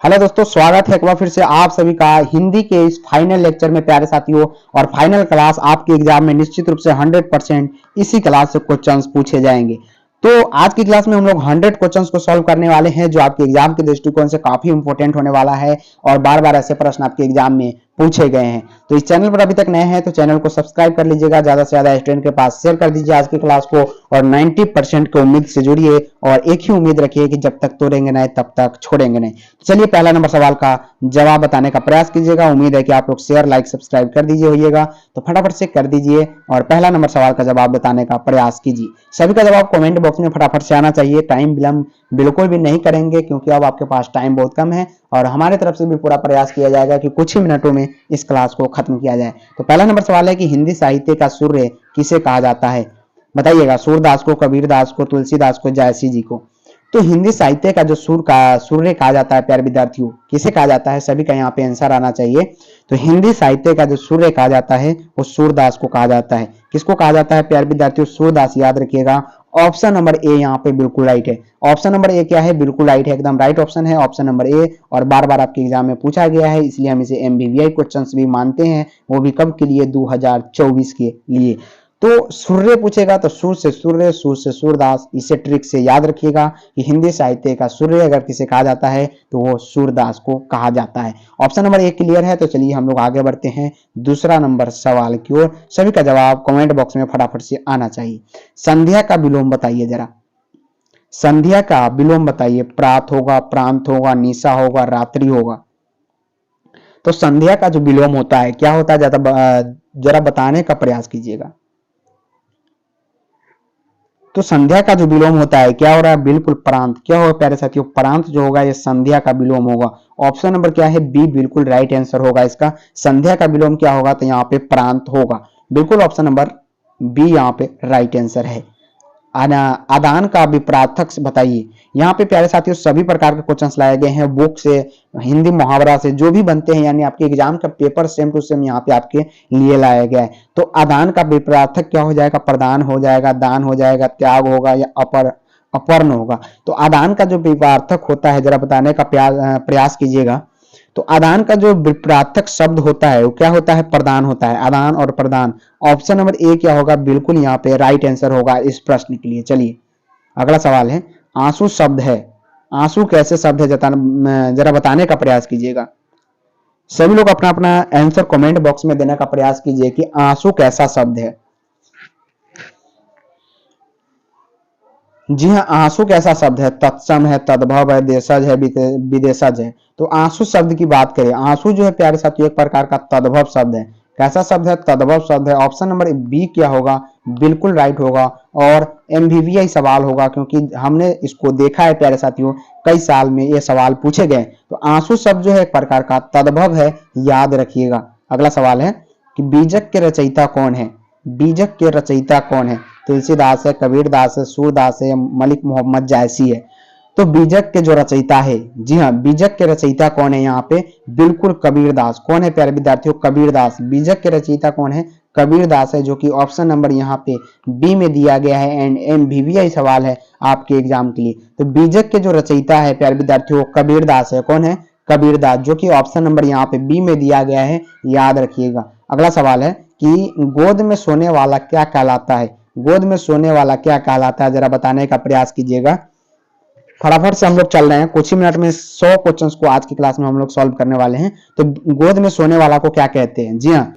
Hello दोस्तों, स्वागत है एक बार फिर से आप सभी का हिंदी के इस फाइनल लेक्चर में प्यारे साथियों। और फाइनल क्लास आपके एग्जाम में निश्चित रूप से 100% इसी क्लास से क्वेश्चंस पूछे जाएंगे। तो आज की क्लास में हम लोग 100 क्वेश्चंस को सॉल्व करने वाले हैं, जो आपके एग्जाम के दृष्टिकोण से काफी इंपॉर्टेंट होने वाला है और बार बार ऐसे प्रश्न आपके एग्जाम में पूछे गए हैं। तो इस चैनल पर अभी तक नए हैं तो चैनल को सब्सक्राइब कर लीजिएगा, ज्यादा से ज्यादा स्टूडेंट के पास शेयर कर दीजिए आज की क्लास को और 90% की उम्मीद से जुड़िए और एक ही उम्मीद रखिए कि जब तक तोड़ेंगे नहीं तब तक छोड़ेंगे नहीं। चलिए पहला नंबर सवाल का जवाब बताने का प्रयास कीजिएगा। उम्मीद है कि आप लोग शेयर लाइक सब्सक्राइब कर दीजिए होइएगा, तो फटाफट से कर दीजिए और पहला नंबर सवाल का जवाब बताने का प्रयास कीजिए। सभी का जवाब कमेंट बॉक्स में फटाफट से आना चाहिए। टाइम विलंब बिल्कुल भी नहीं करेंगे क्योंकि अब आपके पास टाइम बहुत कम है और हमारे तरफ से भी पूरा प्रयास किया जाएगा कि कुछ ही मिनटों में इस क्लास को खत्म किया जाए। तो पहला नंबर सवाल है कि हिंदी साहित्य का सूर्य किसे कहा जाता है? बताइएगा, सूरदास को, कबीरदास को, तुलसीदास को, जायसी जी को। तो हिंदी साहित्य का जो सूर्य कहा जाता है प्यारे विद्यार्थियों, किसे कहा जाता है? सभी का यहाँ पे आंसर आना चाहिए। तो हिंदी साहित्य का जो सूर्य कहा जाता है वो सूरदास को कहा जाता है। किसको कहा जाता है प्यारे विद्यार्थियों? सूरदास। याद रखिएगा, ऑप्शन नंबर ए यहाँ पे बिल्कुल राइट है। ऑप्शन नंबर ए क्या है? बिल्कुल राइट है, एकदम राइट ऑप्शन है ऑप्शन नंबर ए। और बार बार आपके एग्जाम में पूछा गया है, इसलिए हम इसे MBBI क्वेश्चन भी मानते हैं, वो भी कब के लिए? 2024 के लिए। तो सूर्य पूछेगा तो सूर से सूर्य, सूर से सूरदास। इसे ट्रिक से याद रखिएगा कि हिंदी साहित्य का सूर्य अगर किसे कहा जाता है तो वो सूरदास को कहा जाता है। ऑप्शन नंबर एक क्लियर है। तो चलिए हम लोग आगे बढ़ते हैं दूसरा नंबर सवाल की ओर। सभी का जवाब कमेंट बॉक्स में फटाफट से आना चाहिए। संध्या का विलोम बताइए जरा। संध्या का विलोम बताइए। प्रात होगा, प्रांत होगा, निशा होगा, रात्रि होगा। तो संध्या का जो विलोम होता है क्या होता है? जरा बताने का प्रयास कीजिएगा। तो संध्या का जो विलोम होता है क्या हो रहा है? बिल्कुल प्रांत। क्या होगा प्यारे साथियों? प्रांत जो होगा ये संध्या का विलोम होगा। ऑप्शन नंबर क्या है? बी बिल्कुल राइट आंसर होगा इसका। संध्या का विलोम क्या होगा? तो यहाँ पे प्रांत होगा। बिल्कुल ऑप्शन नंबर बी यहाँ पे राइट आंसर है। आदान का विपरार्थक बताइए। यहाँ पे प्यारे साथियों सभी प्रकार के क्वेश्चंस लाए गए हैं, बुक से, हिंदी मुहावरा से, जो भी बनते हैं, यानी आपके एग्जाम का पेपर सेम टू सेम यहाँ पे आपके लिए लाया गया है। तो आदान का विपरार्थक क्या हो जाएगा? प्रदान हो जाएगा, दान हो जाएगा, त्याग होगा या अपर्ण होगा। तो आदान का जो विपरार्थक होता है जरा बताने का प्रयास कीजिएगा। तो आदान का जो विपरार्थक शब्द होता है वो क्या होता है? प्रदान होता है। आदान और प्रदान। ऑप्शन नंबर ए क्या होगा? बिल्कुल यहाँ पे राइट आंसर होगा इस प्रश्न के लिए। चलिए अगला सवाल है, आंसू शब्द है। आंसू कैसे शब्द है जरा बताने का प्रयास कीजिएगा। सभी लोग अपना अपना आंसर कमेंट बॉक्स में देने का प्रयास कीजिए कि आंसू कैसा शब्द है। जी हाँ, आंसू कैसा शब्द है? तत्सम है, तद्भव है, देशज है, विदेशज है। तो आंसू शब्द की बात करें, आंसू जो है प्यारे साथियों एक प्रकार का तद्भव शब्द है। कैसा शब्द है? तद्भव शब्द है। ऑप्शन नंबर बी क्या होगा? बिल्कुल राइट होगा और MBBI सवाल होगा क्योंकि हमने इसको देखा है प्यारे साथियों, कई साल में ये सवाल पूछे गए। तो आंसू शब्द जो है एक प्रकार का तद्भव है, याद रखिएगा। अगला सवाल है कि बीजक के रचयिता कौन है? बीजक के रचयिता कौन है? तुलसीदास है, कबीरदास है, सूरदास है, मलिक मोहम्मद जायसी है। तो बीजक के जो रचयिता है, जी हाँ, बीजक के रचयिता कौन है यहाँ पे? बिल्कुल कबीरदास। कौन है प्यारे विद्यार्थियों? कबीरदास। बीजक के रचयिता कौन है? कबीरदास है, जो कि ऑप्शन नंबर यहाँ पे बी में दिया गया है एंड MBBI सवाल है आपके एग्जाम के लिए। तो बीजक के जो रचयिता है प्यारे विद्यार्थियों कबीरदास है। कौन है? कबीरदास, जो कि ऑप्शन नंबर यहाँ पे बी में दिया गया है, याद रखिएगा। अगला सवाल है कि गोद में सोने वाला क्या कहलाता है? गोद में सोने वाला क्या कहलाता है? जरा बताने का प्रयास कीजिएगा। फटाफट से हम लोग चल रहे हैं, कुछ ही मिनट में 100 क्वेश्चंस को आज की क्लास में हम लोग सॉल्व करने वाले हैं। तो गोद में सोने वाला को क्या कहते हैं? जी हाँ,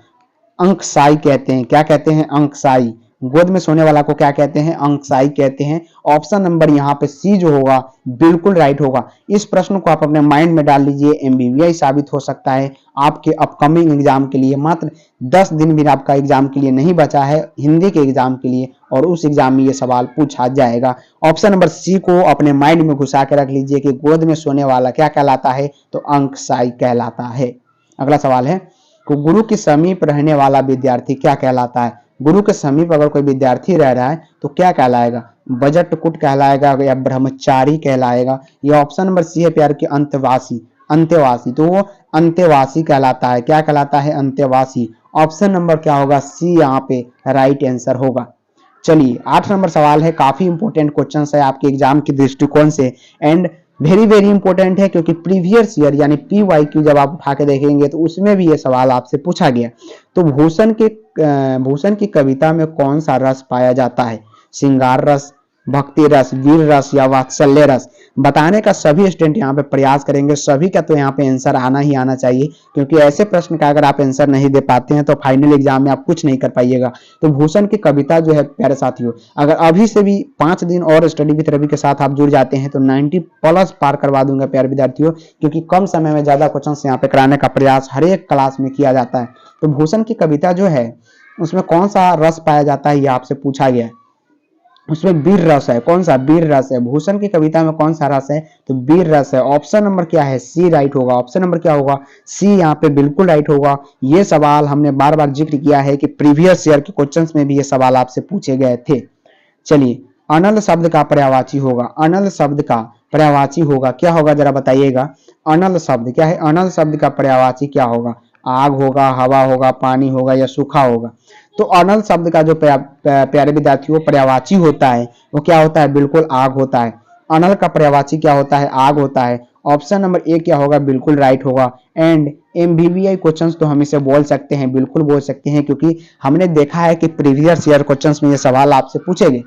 अंकसाई कहते हैं। क्या कहते हैं? अंकसाई। गोद में सोने वाला को क्या कहते हैं? अंकसाई कहते हैं। ऑप्शन नंबर यहाँ पे सी जो होगा बिल्कुल राइट होगा। इस प्रश्न को आप अपने माइंड में डाल लीजिए, MBBI साबित हो सकता है आपके अपकमिंग एग्जाम के लिए। मात्र 10 दिन भी आपका एग्जाम के लिए नहीं बचा है हिंदी के एग्जाम के लिए, और उस एग्जाम में ये सवाल पूछा जाएगा। ऑप्शन नंबर सी को अपने माइंड में घुसा के रख लीजिए कि गोद में सोने वाला क्या कहलाता है? तो अंकसाई कहलाता है। अगला सवाल है कि गुरु के समीप रहने वाला विद्यार्थी क्या कहलाता है? गुरु के समीप अगर कोई विद्यार्थी रह रहा है तो क्या कहलाएगा? बजटकुट कहलाएगा या ब्रह्मचारी कहलाएगा? ये ऑप्शन नंबर सी है प्यार के अंतवासी। अंत्यवासी, तो वो अंत्यवासी कहलाता है। क्या कहलाता है? अंत्यवासी। ऑप्शन नंबर क्या होगा? सी यहाँ पे राइट आंसर होगा। चलिए 8 नंबर सवाल है, काफी इंपॉर्टेंट क्वेश्चन है आपके एग्जाम के दृष्टिकोण से एंड वेरी वेरी इंपॉर्टेंट है, क्योंकि प्रीवियस ईयर यानी PYQ जब आप उठा के देखेंगे तो उसमें भी ये सवाल आपसे पूछा गया। तो भूषण की कविता में कौन सा रस पाया जाता है? श्रृंगार रस, भक्ति रस, वीर रस या वात्सल्य रस? बताने का सभी स्टूडेंट यहाँ पे प्रयास करेंगे, सभी का तो यहाँ पे आंसर आना ही आना चाहिए, क्योंकि ऐसे प्रश्न का अगर आप आंसर नहीं दे पाते हैं तो फाइनल एग्जाम में आप कुछ नहीं कर पाइएगा। तो भूषण की कविता जो है प्यारे साथियों, अगर अभी से भी 5 दिन और स्टडी विद रवि के साथ आप जुड़ जाते हैं तो 90+ पार करवा दूंगा प्यारे विद्यार्थियों, क्योंकि कम समय में ज्यादा क्वेश्चन यहाँ पे कराने का प्रयास हर एक क्लास में किया जाता है। तो भूषण की कविता जो है उसमें कौन सा रस पाया जाता है, ये आपसे पूछा गया है। उसमें वीर रस है। कौन सा? वीर रस है। भूषण की कविता में कौन सा रस है? तो वीर रस है। ऑप्शन नंबर क्या है? सी राइट होगा। ऑप्शन नंबर क्या होगा? सी यहाँ पे बिल्कुल राइट होगा। ये सवाल हमने बार बार जिक्र किया है कि प्रीवियस ईयर के क्वेश्चंस में भी ये सवाल आपसे पूछे गए थे। चलिए, अनल शब्द का पर्यायवाची होगा। अनल शब्द का पर्यायवाची होगा क्या होगा, जरा बताइएगा। अनल शब्द क्या है? अनल शब्द का पर्यायवाची क्या होगा? आग होगा, हवा होगा, पानी होगा या सूखा होगा? तो अनल शब्द का जो प्यारे विद्यार्थियों पर्यायवाची होता है वो क्या होता है? बिल्कुल आग होता है। अनल का पर्यायवाची क्या होता है? आग होता है। ऑप्शन नंबर ए क्या होगा? बिल्कुल राइट होगा। एंड MBBI क्वेश्चंस तो हम इसे बोल सकते हैं, बिल्कुल बोल सकते हैं, क्योंकि हमने देखा है कि प्रीवियस ईयर क्वेश्चंस में ये सवाल आपसे पूछे गए।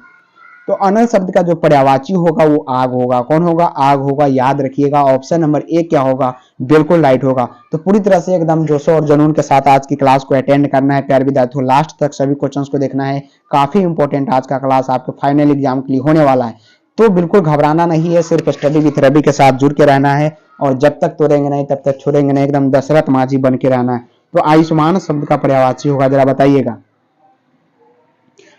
तो अनल शब्द का जो पर्यायवाची होगा वो आग होगा। कौन होगा? आग होगा। याद रखिएगा। ऑप्शन नंबर ए क्या होगा? बिल्कुल राइट होगा। तो पूरी तरह से एकदम जोश और जुनून के साथ आज की क्लास को अटेंड करना है प्यारे विद्यार्थियों। लास्ट तक सभी क्वेश्चंस को देखना है। काफी इंपॉर्टेंट आज का क्लास आपके फाइनल एग्जाम के लिए होने वाला है। तो बिल्कुल घबराना नहीं है, सिर्फ स्टडी विथ रवि के साथ जुड़ के रहना है, और जब तक तोड़ेंगे नहीं तब तक छोड़ेंगे नहीं, एकदम दशरथ माझी बन के रहना है। तो आयुष्मान शब्द का पर्यायवाची होगा, जरा बताइएगा।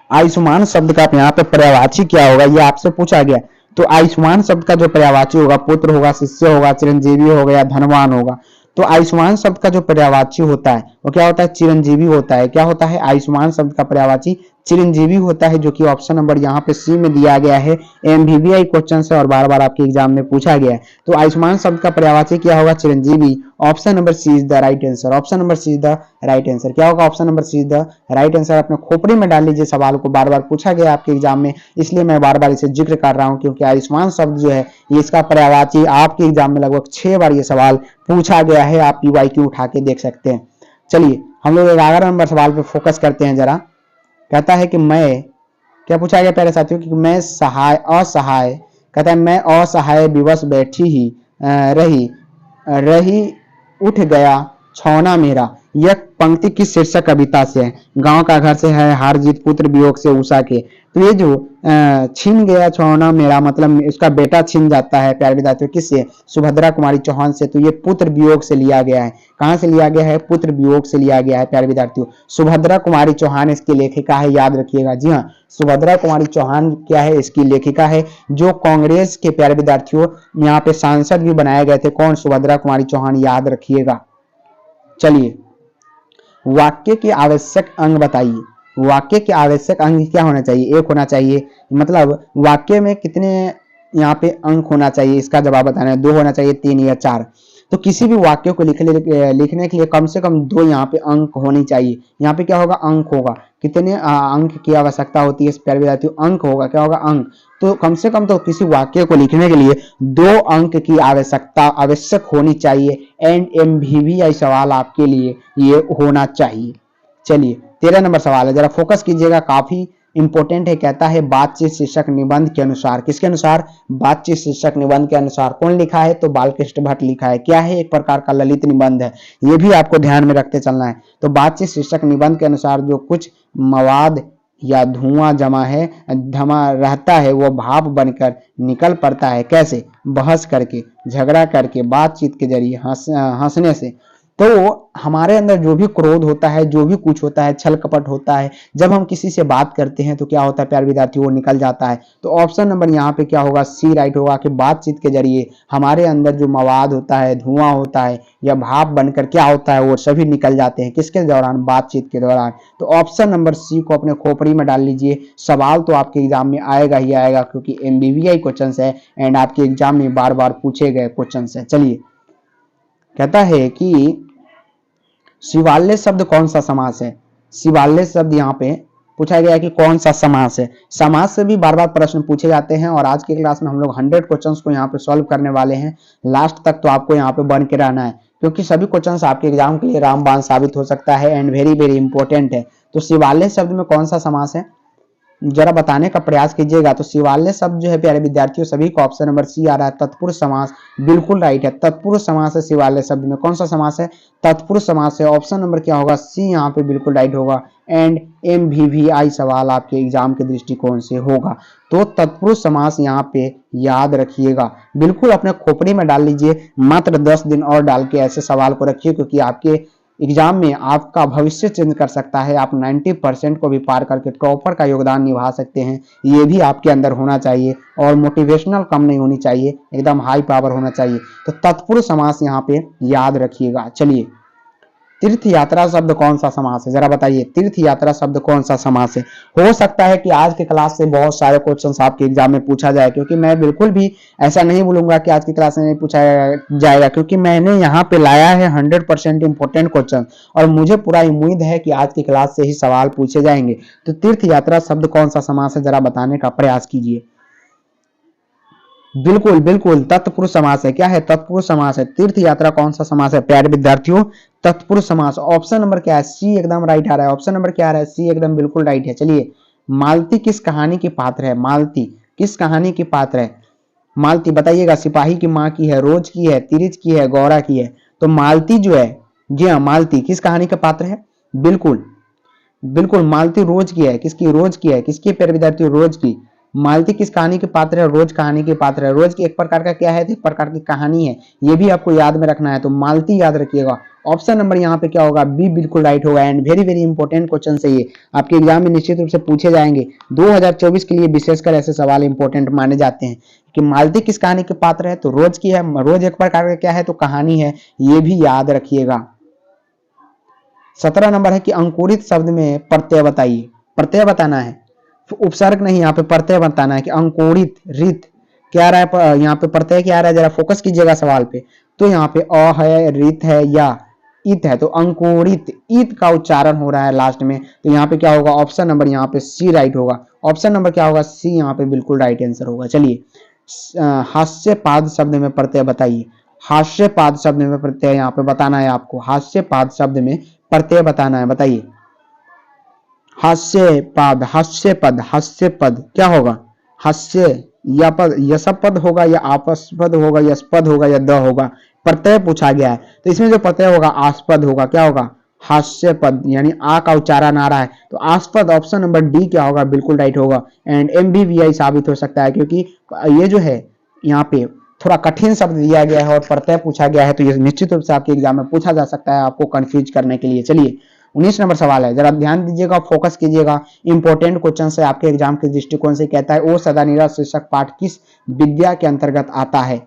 आयुष्मान शब्द का यहाँ पे पर्यायवाची क्या होगा, ये आपसे पूछा गया। तो आयुष्मान शब्द का जो पर्यायवाची होगा पुत्र होगा, शिष्य होगा, चिरंजीवी होगा या धनवान होगा? तो आयुष्मान शब्द का जो पर्यायवाची होता है वो क्या होता है? चिरंजीवी होता है। क्या होता है? आयुष्मान शब्द का पर्यायवाची चिरंजीवी होता है, जो कि ऑप्शन नंबर यहाँ पे सी में दिया गया है। MBBI क्वेश्चन है और बार बार आपके एग्जाम में पूछा गया है। तो आयुष्मान शब्द का पर्यायवाची क्या होगा? चिरंजीवी। Option number C is the right answer. Option number C is the right answer. क्या होगा? Option number C is the right answer. अपने खोपड़ी में डाल लीजिए, सवाल को बार बार पूछा गया आपके एग्जाम में, इसलिए मैं बार बार इसे जिक्र कर रहा हूं, क्योंकि आयुष्मान शब्द जो है ये इसका पर्यायवाची आपके एग्जाम में लगभग 6 बार ये सवाल पूछा गया है। आप PYQ उठा के देख सकते हैं। चलिए, हम लोग 11 नंबर सवाल पे फोकस करते हैं जरा। कहता है कि मैं, क्या पूछा गया प्यारे साथियों कि मैं असहाय, कहता है मैं असहाय विवश बैठी ही रही उठ गया छौना मेरा। यह पंक्ति किस शीर्षक कविता से है? गांव का घर से है, हार जीत, पुत्र वियोग से, उषा के। तो ये जो छिन गया छौना मेरा, मतलब इसका बेटा छिन जाता है प्यारे विद्यार्थियों, किससे? सुभद्रा कुमारी चौहान से। तो ये पुत्र वियोग से लिया गया है। कहां से लिया गया है? पुत्र वियोग से लिया गया है प्यारे विद्यार्थियों। सुभद्रा कुमारी चौहान इसकी लेखिका है, याद रखिएगा। जी हाँ, सुभद्रा कुमारी चौहान क्या है? इसकी लेखिका है, जो कांग्रेस के प्यारे विद्यार्थियों यहाँ पे सांसद भी बनाए गए थे। कौन? सुभद्रा कुमारी चौहान, याद रखिएगा। चलिए, वाक्य के आवश्यक अंग बताइए। वाक्य के आवश्यक अंग क्या होना चाहिए? एक होना चाहिए। मतलब वाक्य में कितने यहाँ पे अंक होना चाहिए, इसका जवाब बताना है। 2 होना चाहिए, 3 या 4। तो किसी भी वाक्य को लिखने के लिए कम से कम 2 यहाँ पे अंक होनी चाहिए। यहाँ पे क्या होगा? अंक होगा। कितने अंक की आवश्यकता होती है प्यारे विद्यार्थियों? अंक होगा। क्या होगा? अंक। तो कम से कम तो किसी वाक्य को लिखने के लिए 2 अंक की आवश्यक होनी चाहिए। एंड MBBI सवाल आपके लिए ये होना चाहिए। चलिए, 13 नंबर सवाल है, जरा फोकस कीजिएगा, काफी इंपॉर्टेंट है। कहता है बातचीत शीर्षक निबंध के अनुसार। किसके अनुसार? बातचीत शीर्षक निबंध के अनुसार। कौन लिखा है? तो बालकृष्ण भट्ट लिखा है। क्या है? एक प्रकार का ललित निबंध है, ये भी आपको ध्यान में रखते चलना है। तो बातचीत शीर्षक निबंध के अनुसार जो कुछ मवाद या धुआं जमा रहता है वो भाप बनकर निकल पड़ता है। कैसे? बहस करके, झगड़ा करके, बातचीत के जरिए, हंसने से। तो हमारे अंदर जो भी क्रोध होता है, जो भी कुछ होता है, छल कपट होता है, जब हम किसी से बात करते हैं तो क्या होता है प्यारे विद्यार्थी? वो निकल जाता है। तो ऑप्शन नंबर यहाँ पे क्या होगा? सी राइट होगा, कि बातचीत के जरिए हमारे अंदर जो मवाद होता है, धुआं होता है या भाप बनकर क्या होता है, वो सभी निकल जाते हैं। किसके दौरान? बातचीत के दौरान। तो ऑप्शन नंबर सी को अपने खोपड़ी में डाल लीजिए। सवाल तो आपके एग्जाम में आएगा ही आएगा, क्योंकि MBBI क्वेश्चन है एंड आपके एग्जाम में बार बार पूछे गए क्वेश्चन है। चलिए, कहता है कि शिवालय शब्द कौन सा समास है? शिवालय शब्द यहाँ पे पूछा गया कि कौन सा समास है। समास से भी बार बार प्रश्न पूछे जाते हैं और आज की क्लास में हम लोग 100 क्वेश्चंस को यहाँ पे सॉल्व करने वाले हैं। लास्ट तक तो आपको यहाँ पे बन के रहना है, क्योंकि सभी क्वेश्चंस आपके एग्जाम के लिए रामबाण साबित हो सकता है एंड वेरी वेरी इंपॉर्टेंट है। तो शिवालय शब्द में कौन सा समास है जरा बताने का प्रयास कीजिएगा। तो शिवालय शब्द जो है प्यारे विद्यार्थियों सभी को ऑप्शन नंबर सी आ रहा है, तत्पुरुष समास। बिल्कुल राइट है, तत्पुरुष समास है शिवालय शब्द में। कौन सा समास है? तत्पुरुष समास है। ऑप्शन नंबर क्या होगा? सी यहाँ पे बिल्कुल राइट होगा। एंड MVVI सवाल आपके एग्जाम के दृष्टिकोण से होगा। तो तत्पुरुष समास यहाँ पे याद रखिएगा, बिल्कुल अपने खोपड़ी में डाल लीजिए। मात्र 10 दिन और डाल के ऐसे सवाल को रखिए, क्योंकि आपके एग्जाम में आपका भविष्य चेंज कर सकता है। आप 90% को भी पार करके टॉपर का योगदान निभा सकते हैं। ये भी आपके अंदर होना चाहिए और मोटिवेशनल कम नहीं होनी चाहिए, एकदम हाई पावर होना चाहिए। तो तत्पुरुष समास यहाँ पे याद रखिएगा। चलिए, तीर्थ यात्रा शब्द कौन सा समास है जरा बताइए। तीर्थ यात्रा शब्द कौन सा समास है? हो सकता है कि आज के क्लास से बहुत सारे क्वेश्चंस आपके एग्जाम में पूछा जाए, क्योंकि मैं बिल्कुल भी ऐसा नहीं बोलूंगा कि आज की क्लास में नहीं पूछा जाएगा, क्योंकि मैंने यहाँ पे लाया है 100% इंपॉर्टेंट क्वेश्चन और मुझे पूरा उम्मीद है कि आज की क्लास से ही सवाल पूछे जाएंगे। तो तीर्थ यात्रा शब्द कौन सा समास है जरा बताने का प्रयास कीजिए। बिल्कुल बिल्कुल तत्पुरुष समास है। क्या है? तत्पुरुष समास है। तीर्थ यात्रा कौन सा समास है प्यारे विद्यार्थियों? तत्पुरुष समास। ऑप्शन नंबर क्या है? सी एकदम राइट आ रहा है। ऑप्शन नंबर क्या आ रहा है? सी एकदम बिल्कुल राइट है। चलिए, मालती किस कहानी की पात्र है? मालती किस कहानी की पात्र है? मालती बताइएगा। सिपाही की माँ की है, रोज की है, तिरिच की है, गौरा की है? तो मालती जो है, जी हाँ, मालती किस कहानी का पात्र है? बिल्कुल बिल्कुल मालती रोज की है। किसकी? रोज की है। किसकी प्यारे विद्यार्थियों? रोज की। मालती किस कहानी के पात्र है? रोज कहानी के पात्र है। रोज की एक प्रकार का क्या है? एक प्रकार की कहानी है। ये भी आपको याद में रखना है, तो मालती याद रखिएगा। ऑप्शन नंबर यहाँ पे क्या होगा? बी बिल्कुल राइट होगा। And very very important question है ये, आपके एग्जाम में निश्चित रूप से पूछे जाएंगे। 2024 के लिए विशेषकर ऐसे सवाल इंपॉर्टेंट माने जाते हैं कि मालती किस कहानी के पात्र है? तो रोज की है। रोज एक प्रकार का क्या है? तो कहानी है। ये भी याद रखिएगा। 17 नंबर है कि अंकुरित शब्द में प्रत्यय बताइए। प्रत्यय बताना है, उपसर्ग नहीं, यहाँ पे प्रत्यय बताना है कि अंकुरित। रित क्या आ रहा है यहाँ पे? प्रत्यय क्या आ रहा है? जरा फोकस कीजिएगा सवाल पे। तो यहाँ पे अ है, रित है या इत है, तो अंकुरित। इत का उच्चारण हो रहा है लास्ट में, तो यहाँ पे क्या होगा? ऑप्शन नंबर यहाँ पे सी राइट होगा। ऑप्शन नंबर क्या होगा? सी यहाँ पे बिल्कुल राइट आंसर होगा। चलिए, हास्यपाद शब्द में प्रत्यय बताइए। हास्यपाद शब्द में प्रत्यय यहाँ पे बताना है आपको। हास्यपाद शब्द में प्रत्यय बताना है, बताइए। हास्यपाद, हास्यपद, हास्यपद क्या होगा? हास्य या पद, यशपद होगा या आपस्पद होगा, यशपद होगा या द होगा? प्रत्यय पूछा गया है, तो इसमें जो प्रत्यय होगा आस्पद होगा। क्या होगा? हास्यपद, यानी आ का उच्चारण आ रहा है, तो आस्पद। ऑप्शन नंबर डी क्या होगा? बिल्कुल राइट होगा। एंड MVVI साबित हो सकता है, क्योंकि ये जो है यहाँ पे थोड़ा कठिन शब्द दिया गया है और प्रत्यय पूछा गया है, तो ये निश्चित रूप से आपके एग्जाम में पूछा जा सकता है आपको कंफ्यूज करने के लिए। चलिए, 19 नंबर सवाल है, जरा ध्यान दीजिएगा, फोकस कीजिएगा। इंपॉर्टेंट क्वेश्चन है आपके एग्जाम के दृष्टिकोण से। कहता है ओ सदा निरा शीर्षक पाठ किस विद्या के अंतर्गत आता है?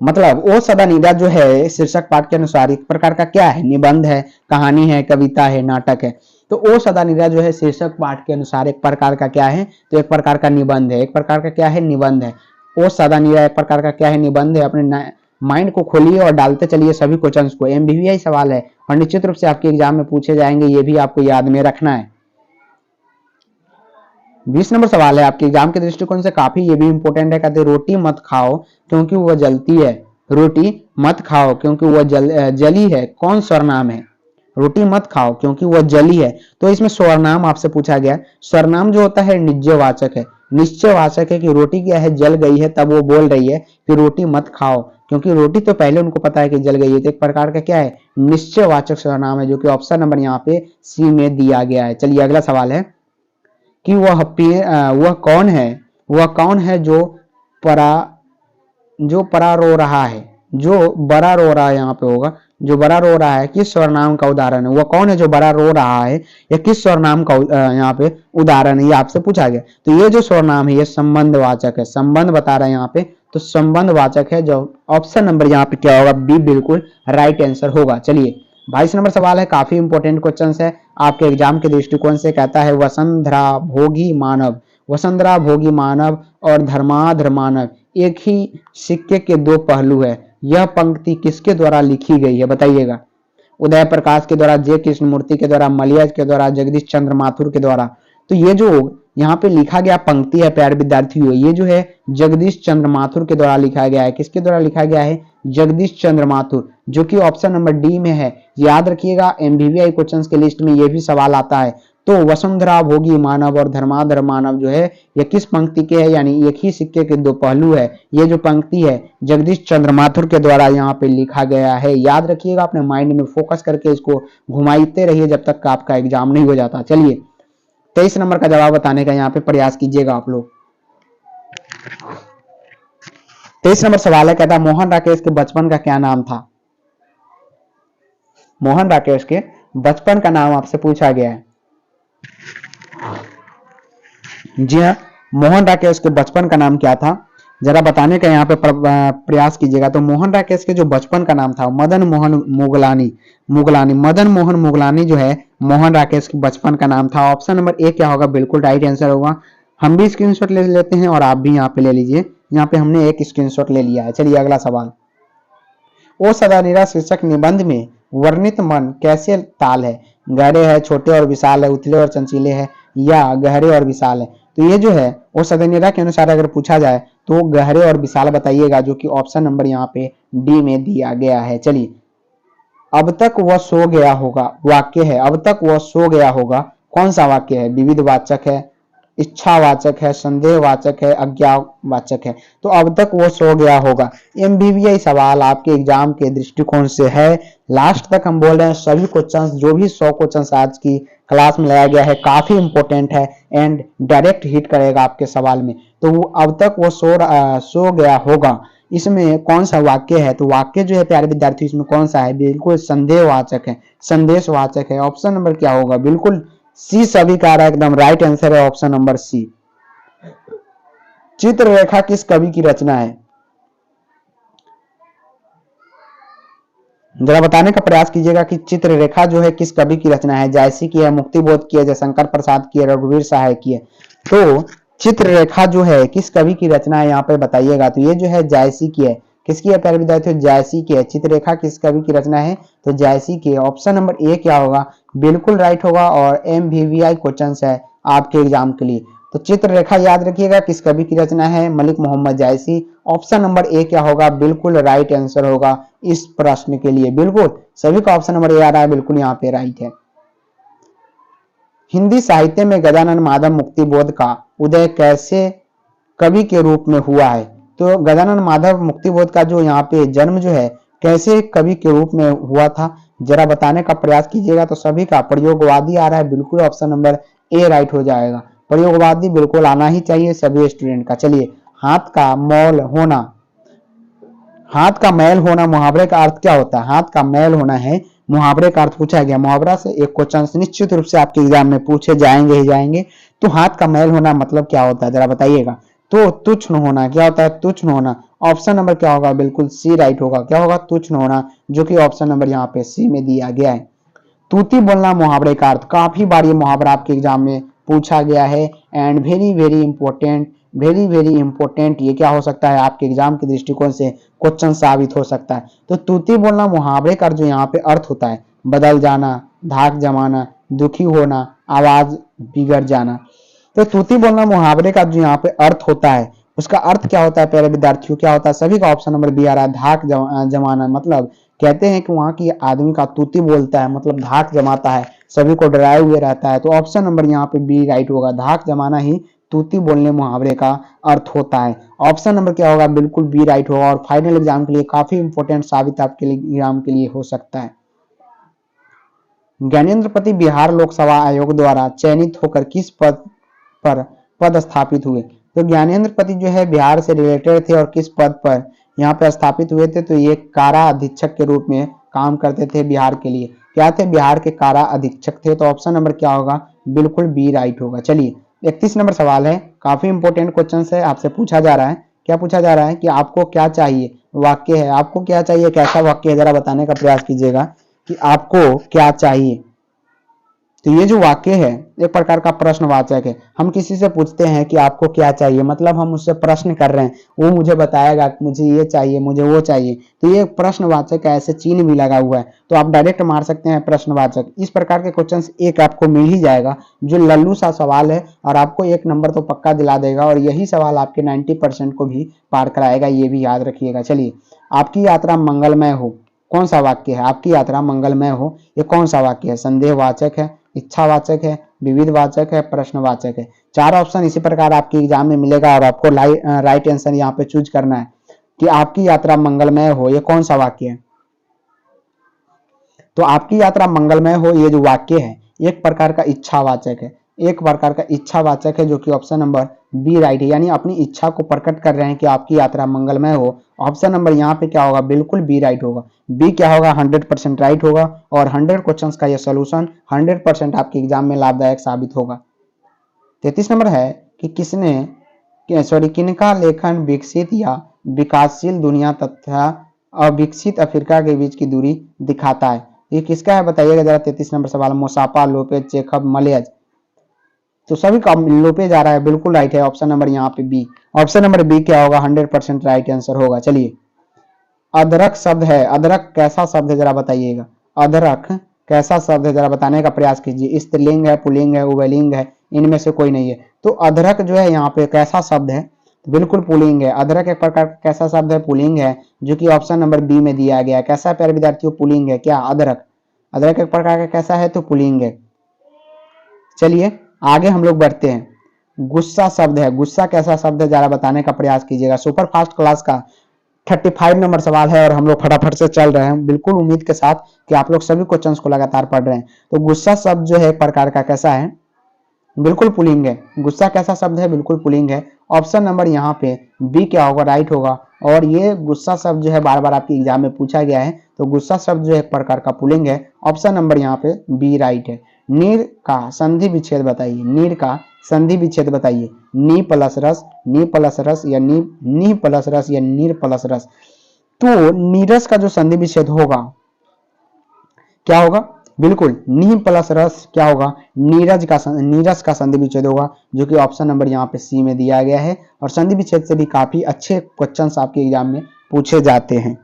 मतलब ओ सदा निरा जो है शीर्षक पाठ के अनुसार एक प्रकार का क्या है? निबंध है, कहानी है, कविता है, नाटक है? तो ओ सदा निरा जो है शीर्षक पाठ के अनुसार एक प्रकार का क्या है? तो एक प्रकार का निबंध है। एक प्रकार का क्या है? निबंध है। ओ सदा निरा एक प्रकार का क्या है? निबंध है। अपने माइंड को खोलिए और डालते चलिए सभी क्वेश्चंस को। MVVI सवाल है और निश्चित रूप से आपके एग्जाम में पूछे जाएंगे, ये भी आपको याद में रखना है। 20 नंबर सवाल है आपके एग्जाम के दृष्टिकोण से काफी ये भी इंपॉर्टेंट है। कहते रोटी मत खाओ क्योंकि वह जलती है। रोटी मत खाओ क्योंकि वह जली है, कौन स्वरनाम है? रोटी मत खाओ क्योंकि वह जली है, तो इसमें स्वरनाम आपसे पूछा गया। स्वरनाम जो होता है निश्चयवाचक है। निश्चयवाचक है कि रोटी क्या है? जल गई है, तब वो बोल रही है कि रोटी मत खाओ, क्योंकि रोटी तो पहले उनको पता है कि जल गई है। तो एक प्रकार का क्या है? निश्चयवाचक सर्वनाम है, जो कि ऑप्शन नंबर यहाँ पे सी में दिया गया है। चलिए, अगला सवाल है कि वह कौन है? वह कौन है जो परा रो रहा है? जो बड़ा रो रहा है यहाँ पे होगा, जो बड़ा रो रहा है किस स्वरनाम का उदाहरण है? वह कौन है जो बड़ा रो रहा है, या किस स्वरनाम का यहाँ पे उदाहरण है? ये आपसे पूछा गया। तो ये जो स्वरनाम है ये संबंधवाचक है। संबंध बता रहा है यहाँ पे, तो संबंधवाचक है, जो ऑप्शन नंबर यहाँ पे क्या होगा? बी बिल्कुल राइट आंसर होगा। चलिए, 22 नंबर सवाल है, काफी इंपॉर्टेंट क्वेश्चन है आपके एग्जाम के दृष्टिकोण से। कहता है वसुंधरा भोगी मानव। वसुंधरा भोगी मानव और धर्माधर मानव एक ही सिक्के के दो पहलू है। यह पंक्ति किसके द्वारा लिखी गई है? बताइएगा। उदय प्रकाश के द्वारा, जे कृष्णमूर्ति के द्वारा, मलियाज के द्वारा, जगदीश चंद्र माथुर के द्वारा। तो ये जो यहाँ पे लिखा गया पंक्ति है प्यारे विद्यार्थियों, ये जो है जगदीश चंद्र माथुर के द्वारा लिखा गया है। किसके द्वारा लिखा गया है? जगदीश चंद्र माथुर, जो कि ऑप्शन नंबर डी में है। याद रखिएगा, एमवीवीआई क्वेश्चंस के लिस्ट में ये भी सवाल आता है। तो वसुंधरा भोगी मानव और धर्माधर मानव जो है ये किस पंक्ति के है? यानी एक ही सिक्के के दो पहलू है। ये जो पंक्ति है जगदीश चंद्र माथुर के द्वारा यहाँ पे लिखा गया है। याद रखिएगा, अपने माइंड में फोकस करके इसको घुमाते रहिए जब तक आपका एग्जाम नहीं हो जाता। चलिए 23 नंबर का जवाब बताने का यहाँ पे प्रयास कीजिएगा आप लोग। 23 नंबर सवाल है, कहता है मोहन राकेश के बचपन का क्या नाम था? मोहन राकेश के बचपन का नाम आपसे पूछा गया है। जी हाँ, मोहन राकेश के बचपन का नाम क्या था, जरा बताने का यहाँ पे प्रयास कीजिएगा। तो मोहन राकेश के जो बचपन का नाम था मदन मोहन मुगलानी। मदन मोहन मुगलानी जो है मोहन राकेश के बचपन का नाम था। ऑप्शन नंबर ए क्या होगा? बिल्कुल राइट आंसर होगा। हम भी स्क्रीनशॉट ले लेते हैं और आप भी यहाँ पे ले लीजिए। यहाँ पे हमने एक स्क्रीनशॉट ले लिया है। चलिए अगला सवाल। ओ सदानीरा शीर्षक निबंध में वर्णित मन कैसे ताल है? गहरे है, छोटे और विशाल है, उथले और चंचीले है, या गहरे और विशाल है? तो ये जो है वो सदनिरा के अनुसार अगर पूछा जाए तो गहरे और विशाल बताइएगा, जो कि ऑप्शन नंबर यहाँ पे डी में दिया गया है। चलिए, अब तक वह सो गया होगा वाक्य है। अब तक वह सो गया होगा कौन सा वाक्य है? विविधवाचक है, इच्छावाचक है, संदेहवाचक है, अज्ञावाचक है। तो अब तक वो सो गया होगा। एमवीवीआई सवाल आपके एग्जाम के दृष्टिकोण से है। लास्ट तक हम बोल रहे हैं सभी क्वेश्चंस, जो भी 100 क्वेश्चंस आज की क्लास में लाया गया है काफी इंपॉर्टेंट है एंड डायरेक्ट हिट करेगा आपके सवाल में। तो वो अब तक वो सो गया होगा, इसमें कौन सा वाक्य है? तो वाक्य जो है प्यारे विद्यार्थी इसमें कौन सा है? बिल्कुल संदेहवाचक है, संदेशवाचक है। ऑप्शन नंबर क्या होगा? बिल्कुल सी सभी का एकदम राइट आंसर है, ऑप्शन नंबर सी। चित्ररेखा किस कवि की रचना है? जरा बताने का प्रयास कीजिएगा कि चित्ररेखा जो है किस कवि की रचना है। जायसी की है, मुक्तिबोध की है, जयशंकर प्रसाद की है, रघुवीर सहाय की है। तो चित्ररेखा जो है किस कवि की रचना है यहाँ पे बताइएगा। तो ये जो है जायसी की है। किसकी है प्यारे विद्यार्थियों? जायसी की है। चित्ररेखा किस कवि की रचना है? तो जायसी की है। ऑप्शन नंबर ए क्या होगा? बिल्कुल राइट होगा और एमवीवीआई क्वेश्चन है आपके एग्जाम के लिए। तो चित्ररेखा याद रखिएगा किस कवि की रचना है? मलिक मोहम्मद जायसी। ऑप्शन नंबर ए क्या होगा? बिल्कुल राइट आंसर होगा इस प्रश्न के लिए। बिल्कुल सभी का ऑप्शन नंबर ए आ रहा है, बिल्कुल यहाँ पे राइट है। हिंदी साहित्य में गजानन माधव मुक्तिबोध का उदय कैसे कवि के रूप में हुआ है? तो गजानन माधव मुक्तिबोध का जो यहाँ पे जन्म जो है कैसे कवि के रूप में हुआ था, जरा बताने का प्रयास कीजिएगा। तो सभी का प्रयोगवादी आ रहा है, बिल्कुल ऑप्शन नंबर ए राइट हो जाएगा। प्रयोगवादी बिल्कुल आना ही चाहिए सभी स्टूडेंट का। चलिए, हाथ का मैल होना, हाथ का मैल होना मुहावरे का अर्थ क्या होता है? हाथ का मैल होना है मुहावरे का अर्थ पूछा गया। मुहावरा से एक क्वेश्चन निश्चित रूप से आपके एग्जाम में पूछे जाएंगे ही जाएंगे। तो हाथ का मैल होना मतलब क्या होता है, जरा बताइएगा। तो तुच्छ होना क्या होता है? तुच्छ होना। ऑप्शन नंबर क्या होगा? बिल्कुल सी राइट होगा। क्या होगा? तुच्छ होना, जो कि ऑप्शन नंबर यहाँ पे सी में दिया गया है। तूती बोलना मुहावरे का अर्थ, काफी बार ये मुहावरा आपके एग्जाम में पूछा गया है and very very important, very very important. ये क्या हो सकता है आपके एग्जाम के दृष्टिकोण से क्वेश्चन साबित हो सकता है। तो तूती बोलना मुहावरे का जो यहाँ पे अर्थ होता है बदल जाना, धाक जमाना, दुखी होना, आवाज बिगड़ जाना। तो तूती बोलना मुहावरे का जो यहाँ पे अर्थ होता है उसका अर्थ क्या होता है प्यारे विद्यार्थियों? क्या होता है? सभी का ऑप्शन नंबर बी आ रहा है, धाक जमाना। मतलब कहते हैं कि वहां की आदमी का तूती बोलता है, मतलब धाक जमाता है, सभी को डराए हुए रहता है। तो ऑप्शन नंबर यहाँ पे बी राइट होगा। धाक जमाना ही तूती बोलने मुहावरे का अर्थ होता है। ऑप्शन नंबर क्या होगा? बिल्कुल बी राइट होगा और फाइनल एग्जाम के लिए काफी इंपॉर्टेंट साबित आपके लिए एग्जाम के लिए हो सकता है। ज्ञानेंद्र पति बिहार लोकसभा आयोग द्वारा चयनित होकर किस पद पर पदस्थापित हुए? तो ज्ञानेंद्र पति जो है बिहार से रिलेटेड थे और किस पद पर यहाँ पे स्थापित हुए थे? तो ये कारा अधीक्षक के रूप में काम करते थे बिहार के लिए। क्या थे? बिहार के कारा अधीक्षक थे। तो ऑप्शन नंबर क्या होगा? बिल्कुल बी राइट होगा। चलिए, 31 नंबर सवाल है, काफी इंपॉर्टेंट क्वेश्चन है। आपसे पूछा जा रहा है, क्या पूछा जा रहा है कि आपको क्या चाहिए? वाक्य है, आपको क्या चाहिए? कैसा वाक्य है? जरा बताने का प्रयास कीजिएगा कि आपको क्या चाहिए। तो ये जो वाक्य है एक प्रकार का प्रश्नवाचक है। हम किसी से पूछते हैं कि आपको क्या चाहिए, मतलब हम उससे प्रश्न कर रहे हैं, वो मुझे बताएगा कि मुझे ये चाहिए, मुझे वो चाहिए, तो ये प्रश्नवाचक है, ऐसे चिन्ह भी लगा हुआ है, तो आप डायरेक्ट मार सकते हैं प्रश्नवाचक। इस प्रकार के क्वेश्चन एक आपको मिल ही जाएगा जो लल्लू सा सवाल है और आपको 1 नंबर तो पक्का दिला देगा और यही सवाल आपके 90% को भी पार कराएगा, ये भी याद रखिएगा। चलिए, आपकी यात्रा मंगलमय हो, कौन सा वाक्य है? आपकी यात्रा मंगलमय हो, ये कौन सा वाक्य है? संदेहवाचक है, इच्छावाचक है, विविधवाचक है, प्रश्नवाचक है। 4 ऑप्शन इसी प्रकार आपके एग्जाम में मिलेगा और आपको राइट आंसर यहाँ पे चूज करना है कि आपकी यात्रा मंगलमय हो, ये कौन सा वाक्य है? तो आपकी यात्रा मंगलमय हो, ये जो वाक्य है एक प्रकार का इच्छावाचक है, एक प्रकार का इच्छावाचक है, जो कि ऑप्शन नंबर बी राइट है। यानी अपनी इच्छा को प्रकट कर रहे हैं कि आपकी यात्रा मंगलमय हो। ऑप्शन नंबर यहाँ पे क्या होगा? बिल्कुल बी राइट होगा। बी क्या होगा? 100% राइट होगा और 100 क्वेश्चंस का यह सोल्यूशन 100% आपके एग्जाम में लाभदायक साबित होगा। 33 नंबर है कि किनका लेखन विकसित या विकासशील दुनिया तथा अविकसित अफ्रीका के बीच की दूरी दिखाता है? ये किसका है बताइएगा जरा। 33 नंबर सवाल, मोसापा, लोपेज, चेखव, मलेज। तो सभी का लोपेज आ रहा है, बिल्कुल राइट है। ऑप्शन नंबर यहाँ पे बी, ऑप्शन नंबर बी क्या होगा? 100% राइट आंसर होगा। चलिए, अदरक शब्द है, अदरक कैसा शब्द है जरा बताइएगा। अदरक कैसा शब्द है जरा बताने का प्रयास कीजिए। स्त्रीलिंग है, पुल्लिंग है, उभयलिंग है, इनमें से कोई नहीं है। तो अदरक जो है यहाँ पे कैसा शब्द है? बिल्कुल पुल्लिंग है। अदरक एक प्रकार कैसा शब्द है? पुल्लिंग है, जो कि ऑप्शन नंबर बी में दिया गया है। कैसा प्यारे विद्यार्थियों? पुल्लिंग है। क्या अदरक? अदरक एक प्रकार का कैसा है? तो पुल्लिंग है। चलिए आगे हम लोग बढ़ते हैं। गुस्सा शब्द है, गुस्सा कैसा शब्द है जरा बताने का प्रयास कीजिएगा। सुपर फास्ट क्लास का 35 नंबर सवाल है और हम लोग फटाफट से चल रहे हैं, बिल्कुल उम्मीद के साथ कि आप लोग सभी क्वेश्चंस को लगातार पढ़ रहे हैं। तो गुस्सा शब्द जो है एक प्रकार का कैसा है? बिल्कुल पुलिंग है। गुस्सा कैसा शब्द है? बिल्कुल पुलिंग है। ऑप्शन नंबर यहाँ पे बी क्या होगा? राइट होगा। और ये गुस्सा शब्द जो है बार बार आपके एग्जाम में पूछा गया है, तो गुस्सा शब्द जो है एक प्रकार का पुलिंग है। ऑप्शन नंबर यहाँ पे बी राइट है। नीर का संधि विच्छेद बताइए, नीर का संधि विच्छेद बताइए। नी प्लस रस, नी प्लस रस या नी प्लस रस या नीर प्लस रस। तो नीरस का जो संधि विच्छेद होगा क्या होगा? बिल्कुल नी प्लस रस क्या होगा? नीरज का संधि विच्छेद होगा, जो कि ऑप्शन नंबर यहाँ पे सी में दिया गया है। और संधि विच्छेद से भी काफी अच्छे क्वेश्चंस आपके एग्जाम में पूछे जाते हैं।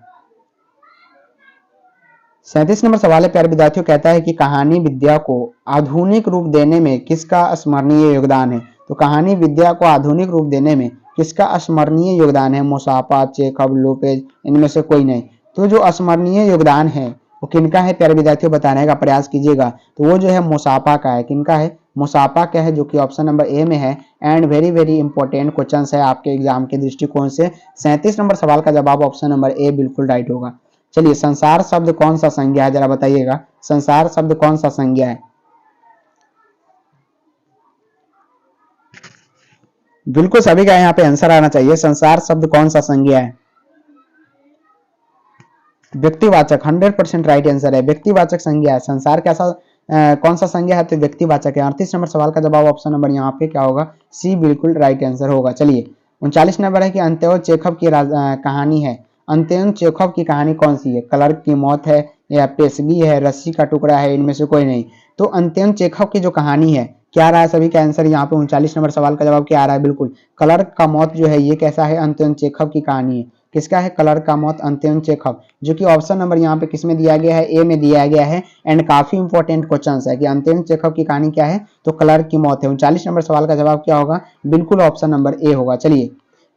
37 नंबर सवाल है प्यारे विद्यार्थियों, कहता है कि कहानी विद्या को आधुनिक रूप देने में किसका स्मरणीय योगदान है? तो कहानी विद्या को आधुनिक रूप देने में किसका स्मरणीय योगदान है? मोसापा, चेखव, लोपेज, इनमें से कोई नहीं। तो जो स्मरणीय योगदान है वो किनका है प्यारे विद्यार्थियों? बताने का प्रयास कीजिएगा। तो वो जो है मोसापा का है। किनका है? मोसापा का है, जो कि ऑप्शन नंबर ए में है। And very very important question है आपके एग्जाम के दृष्टिकोण से। 37 नंबर सवाल का जवाब ऑप्शन नंबर ए बिल्कुल राइट होगा। चलिए, संसार शब्द कौन सा संज्ञा है जरा बताइएगा। संसार शब्द कौन सा संज्ञा है? बिल्कुल सभी का यहाँ पे आंसर आना चाहिए। संसार शब्द कौन सा संज्ञा है? व्यक्तिवाचक, 100% राइट आंसर है। व्यक्तिवाचक संज्ञा है। संसार कैसा कौन सा संज्ञा है? तो व्यक्तिवाचक है। 38 नंबर सवाल का जवाब ऑप्शन नंबर यहाँ पे क्या होगा? सी बिल्कुल राइट आंसर होगा। चलिए, 39 नंबर है कि अंत्योदय चेखव की कहानी है। अंत्योदय चेखव की कहानी कौन सी है? क्लर्क की मौत है या पेशगी है, रस्सी का टुकड़ा है, इनमें से कोई नहीं। तो अंत्योदय चेखव की जो कहानी है, क्या रहा है सभी का आंसर यहाँ पे? 39 नंबर सवाल का जवाब क्या आ रहा है? बिल्कुल क्लर्क का मौत जो है ये कैसा है? अंत्योदय चेखव की कहानी है। किसका है? क्लर्क का मौत, अंत्योदय चेखव, जो कि ऑप्शन नंबर यहाँ पे किसमें दिया गया है? ए में दिया गया है। एंड काफी इंपॉर्टेंट क्वेश्चन है कि अंत्योदय चेखव की कहानी क्या है? तो क्लर्क की मौत है। 39 नंबर सवाल का जवाब क्या होगा? बिल्कुल ऑप्शन नंबर ए होगा। चलिए,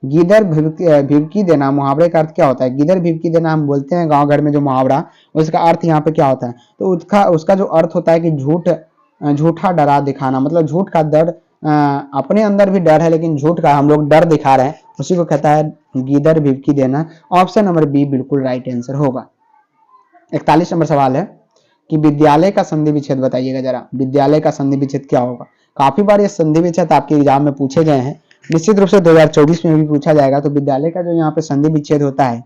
गीदड़ भिवकी देना मुहावरे का अर्थ क्या होता है? गीदड़ भिवकी देना हम बोलते हैं गांव घर में जो मुहावरा, उसका अर्थ यहाँ पे क्या होता है? तो उसका जो अर्थ होता है कि झूठा डरा दिखाना, मतलब झूठ का डर, अपने अंदर भी डर है लेकिन झूठ का हम लोग डर दिखा रहे हैं, उसी को कहता है गीदड़ भिवकी देना। ऑप्शन नंबर बी बिल्कुल राइट आंसर होगा। 41 नंबर सवाल है कि विद्यालय का संधि विच्छेद बताइएगा जरा। विद्यालय का संधि विच्छेद क्या होगा? काफी बार ये संधि विच्छेद आपके एग्जाम में पूछे गए हैं, निश्चित रूप से 2024 में भी पूछा जाएगा। तो विद्यालय का जो यहाँ पे संधि विच्छेद होता है,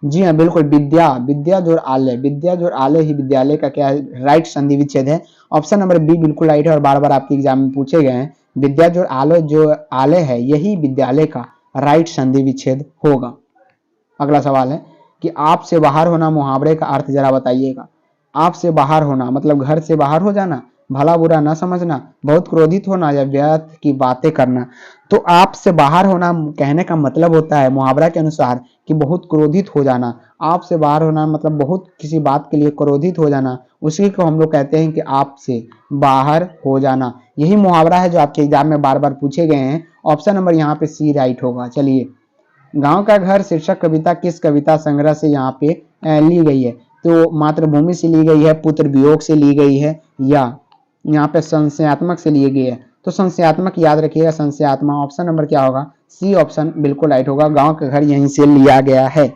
जी हाँ बिल्कुल, विद्या जोड़ आलय, विद्या जोड़ आलय ही विद्यालय का क्या है? राइट संधि विच्छेद है। ऑप्शन नंबर बी बिल्कुल राइट है और बार बार आपके एग्जाम में पूछे गए हैं। विद्या जोड़ आलय जो आलय है यही विद्यालय का राइट संधि विच्छेद होगा। अगला सवाल है कि आप से बाहर होना मुहावरे का अर्थ जरा बताइएगा। आप से बाहर होना मतलब घर से बाहर हो जाना, भला बुरा न समझना, बहुत क्रोधित होना या व्यर्थ की बातें करना। तो आप से बाहर होना कहने का मतलब होता है मुहावरा के अनुसार कि बहुत क्रोधित हो जाना। आप से बाहर होना मतलब बहुत किसी बात के लिए क्रोधित हो जाना, उसी को हम लोग कहते हैं कि आप से बाहर हो जाना। यही मुहावरा है जो आपके एग्जाम में बार बार पूछे गए हैं। ऑप्शन नंबर यहाँ पे सी राइट होगा। चलिए, गांव का घर शीर्षक कविता किस कविता संग्रह से यहाँ पे ली गई है? तो मातृभूमि से ली गई है, पुत्र वियोग से ली गई है, या यहाँ पे संशयात्मक से ली गई है? तो संशयात्मक याद रखिएगा, संशयात्मक। ऑप्शन नंबर क्या होगा? सी ऑप्शन बिल्कुल राइट होगा। गांव का घर यहीं से लिया गया है।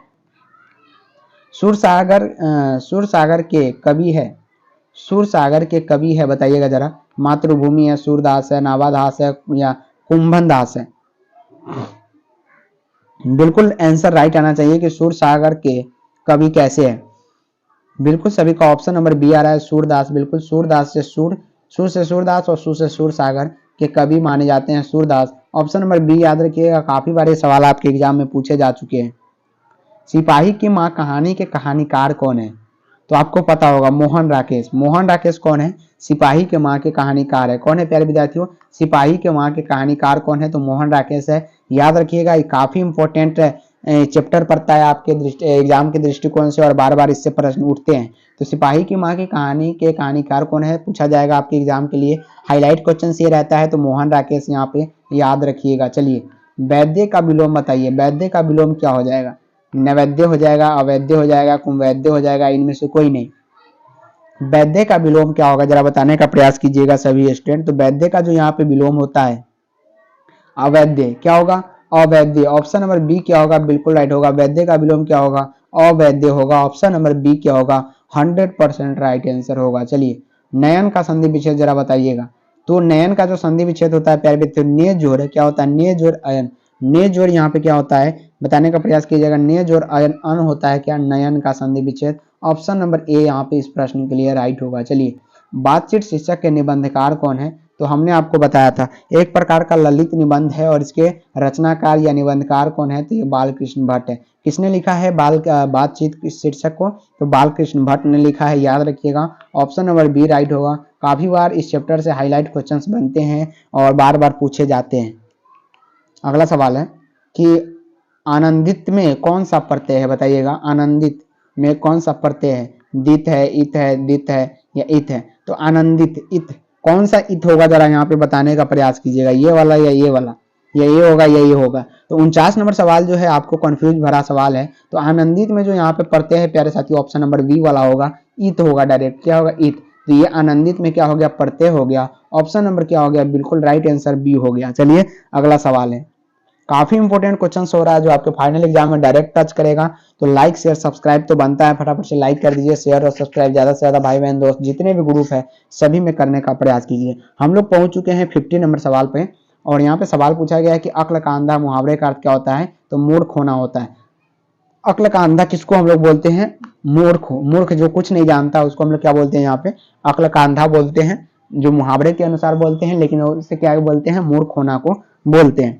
सूरसागर के कवि है, सूरसागर के कवि है बताइएगा जरा। मातृभूमि है, सूरदास है, नावादास है, या कुंभन दास है? बिल्कुल आंसर राइट आना चाहिए कि सूरसागर के कवि कैसे है। बिल्कुल सभी का ऑप्शन नंबर बी आ रहा है, सूरदास। बिल्कुल सूरदास से सुर से सूरदास और सुर से सूरसागर के कवि माने जाते हैं सूरदास। ऑप्शन नंबर बी याद रखिएगा, काफी बार ये सवाल आपके एग्जाम में पूछे जा चुके हैं। सिपाही की माँ कहानी के कहानीकार कौन है? तो आपको पता होगा, मोहन राकेश। मोहन राकेश कौन है? सिपाही के माँ के कहानीकार है। कौन है प्यारे विद्यार्थियों? सिपाही के माँ के कहानीकार कौन है? तो मोहन राकेश है। याद रखिएगा, ये काफी इंपॉर्टेंट चैप्टर पड़ता है आपके एग्जाम के दृष्टिकोण से, और बार बार इससे प्रश्न उठते हैं। तो सिपाही की माँ की कहानी के कहानीकार कौन है पूछा जाएगा आपके एग्जाम के लिए। हाईलाइट क्वेश्चन ये रहता है, तो मोहन राकेश यहाँ पे याद रखिएगा। चलिए, वैद्य का विलोम बताइए। वैद्य का विलोम क्या हो जाएगा? नैवेद्य हो जाएगा, अवैद्य हो जाएगा, कुंवैद्य हो जाएगा, इनमें से कोई नहीं। वैद्य का विलोम क्या होगा जरा बताने का प्रयास कीजिएगा सभी स्टूडेंट। तो वैद्य का जो यहाँ पे विलोम होता है अवैद्य, क्या होगा? अवैद्य। ऑप्शन नंबर बी क्या होगा? बिल्कुल राइट होगा। वैद्य का विलोम क्या होगा? अवैद्य होगा। ऑप्शन नंबर बी क्या होगा? 100% राइट आंसर होगा। चलिए, नयन का संधि विच्छेद जरा बताइएगा। तो नयन का जो संधि विच्छेद होता है प्यारे बच्चों, ने जोड़ क्या होता है? ने जोड़ अयन। ने जोड़ यहाँ पे क्या होता है बताने का प्रयास कीजिएगा। ने जोड़ अयन अन होता है क्या? नयन का संधि विच्छेद। ऑप्शन नंबर ए यहाँ पे इस प्रश्न के लिए राइट होगा। चलिए, बातचीत शीर्षक के निबंधकार कौन है? तो हमने आपको बताया था एक प्रकार का ललित निबंध है, और इसके रचनाकार या निबंधकार कौन है? तो ये बालकृष्ण भट्ट है। किसने लिखा है बातचीत शीर्षक को? तो बालकृष्ण भट्ट ने लिखा है। याद रखिएगा, ऑप्शन नंबर बी राइट होगा। काफी बार इस चैप्टर से हाईलाइट क्वेश्चंस बनते हैं और बार बार पूछे जाते हैं। अगला सवाल है कि आनंदित में कौन सा प्रत्यय है बताइएगा। आनंदित में कौन सा प्रत्यय है? दित है, इत है, दित है, या इत है? तो आनंदित इत, कौन सा इत होगा जरा यहाँ पे बताने का प्रयास कीजिएगा। ये वाला या ये वाला, या ये होगा या ये होगा? तो 49 नंबर सवाल जो है आपको कंफ्यूज भरा सवाल है। तो आनंदित में जो यहाँ पे प्रत्यय है प्यारे साथी, ऑप्शन नंबर बी वाला होगा, इत होगा डायरेक्ट। क्या होगा? इत। तो ये आनंदित में क्या हो गया? प्रत्यय हो गया। ऑप्शन नंबर क्या हो गया? बिल्कुल राइट आंसर बी हो गया। चलिए, अगला सवाल है, काफी इंपॉर्टेंट क्वेश्चन हो रहा है जो आपके फाइनल एग्जाम में डायरेक्ट टच करेगा। तो लाइक शेयर सब्सक्राइब तो बनता है, फटाफट से लाइक कर दीजिए, शेयर और सब्सक्राइब ज्यादा से ज्यादा भाई बहन दोस्त जितने भी ग्रुप है सभी में करने का प्रयास कीजिए। हम लोग पहुंच चुके हैं 50 नंबर सवाल पे, और यहाँ पे सवाल पूछा गया है कि अक्ल का अंधा मुहावरे का अर्थ क्या होता है? तो मूर्ख होना होता है। अक्ल का अंधा किसको हम लोग बोलते हैं? मूर्ख। मूर्ख जो कुछ नहीं जानता उसको हम लोग क्या बोलते हैं? यहाँ पे अक्ल का अंधा बोलते हैं, जो मुहावरे के अनुसार बोलते हैं, लेकिन उससे क्या बोलते हैं? मूर्ख होना को बोलते हैं।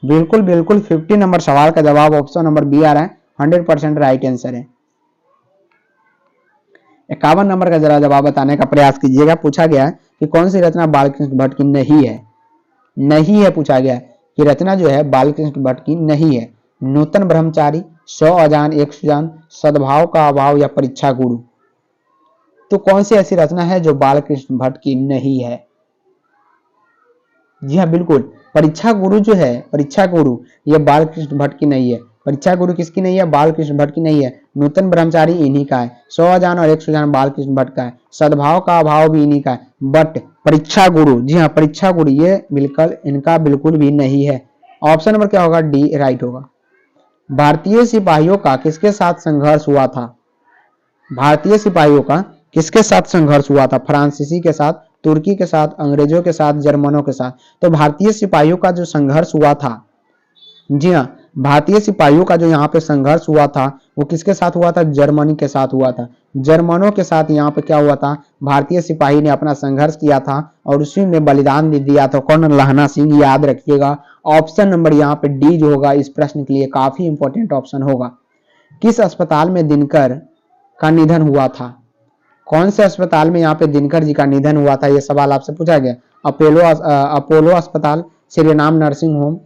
बिल्कुल बिल्कुल 50 नंबर सवाल का जवाब ऑप्शन नंबर बी आ रहा है, 100% राइट आंसर है। 51 नंबर का जरा जवाब बताने का प्रयास कीजिएगा। पूछा गया है कि कौन सी रचना बालकृष्ण भट्ट की नहीं है? नहीं है पूछा गया है कि रचना जो है बालकृष्ण भट्ट की नहीं है। नूतन ब्रह्मचारी, 100 अजान एक सुजान, सद्भाव का अभाव, या परीक्षा गुरु? तो कौन सी ऐसी रचना है जो बालकृष्ण भट्ट की नहीं है? जी हाँ बिल्कुल, परीक्षा गुरु जो है, परीक्षा गुरु ये बालकृष्ण भट्ट की नहीं है। परीक्षा गुरु किसकी नहीं है? बालकृष्ण भट्ट की नहीं है। नूतन ब्रह्मचारी इन्हीं का है। 100 अजान और एक सुजान बालकृष्ण भट्ट का है। सद्भाव का अभाव भी इन्हीं का है। बट परीक्षा गुरु, जी हाँ परीक्षा गुरु ये बिल्कुल इनका बिल्कुल भी नहीं है। ऑप्शन नंबर क्या होगा? डी राइट होगा। भारतीय सिपाहियों का किसके साथ संघर्ष हुआ था? भारतीय सिपाहियों का किसके साथ संघर्ष हुआ था? फ्रांसीसी के साथ, तुर्की के साथ, अंग्रेजों के साथ, जर्मनों के साथ? तो भारतीय सिपाहियों का जो संघर्ष हुआ था, जी हाँ भारतीय सिपाहियों का जो यहाँ पे संघर्ष हुआ था वो किसके साथ हुआ था? जर्मनी के साथ हुआ था। जर्मनों के साथ यहाँ पे क्या हुआ था? भारतीय सिपाही ने अपना संघर्ष किया था और उसी में बलिदान दे दिया था कौन? लहना सिंह। याद रखिएगा, ऑप्शन नंबर यहाँ पे डी जो होगा इस प्रश्न के लिए काफी इंपॉर्टेंट ऑप्शन होगा। किस अस्पताल में दिनकर का निधन हुआ था? कौन से अस्पताल में यहाँ पे दिनकर जी का निधन हुआ था, ये सवाल आपसे पूछा गया। अपोलो अस्पताल, Shri Ram nursing home,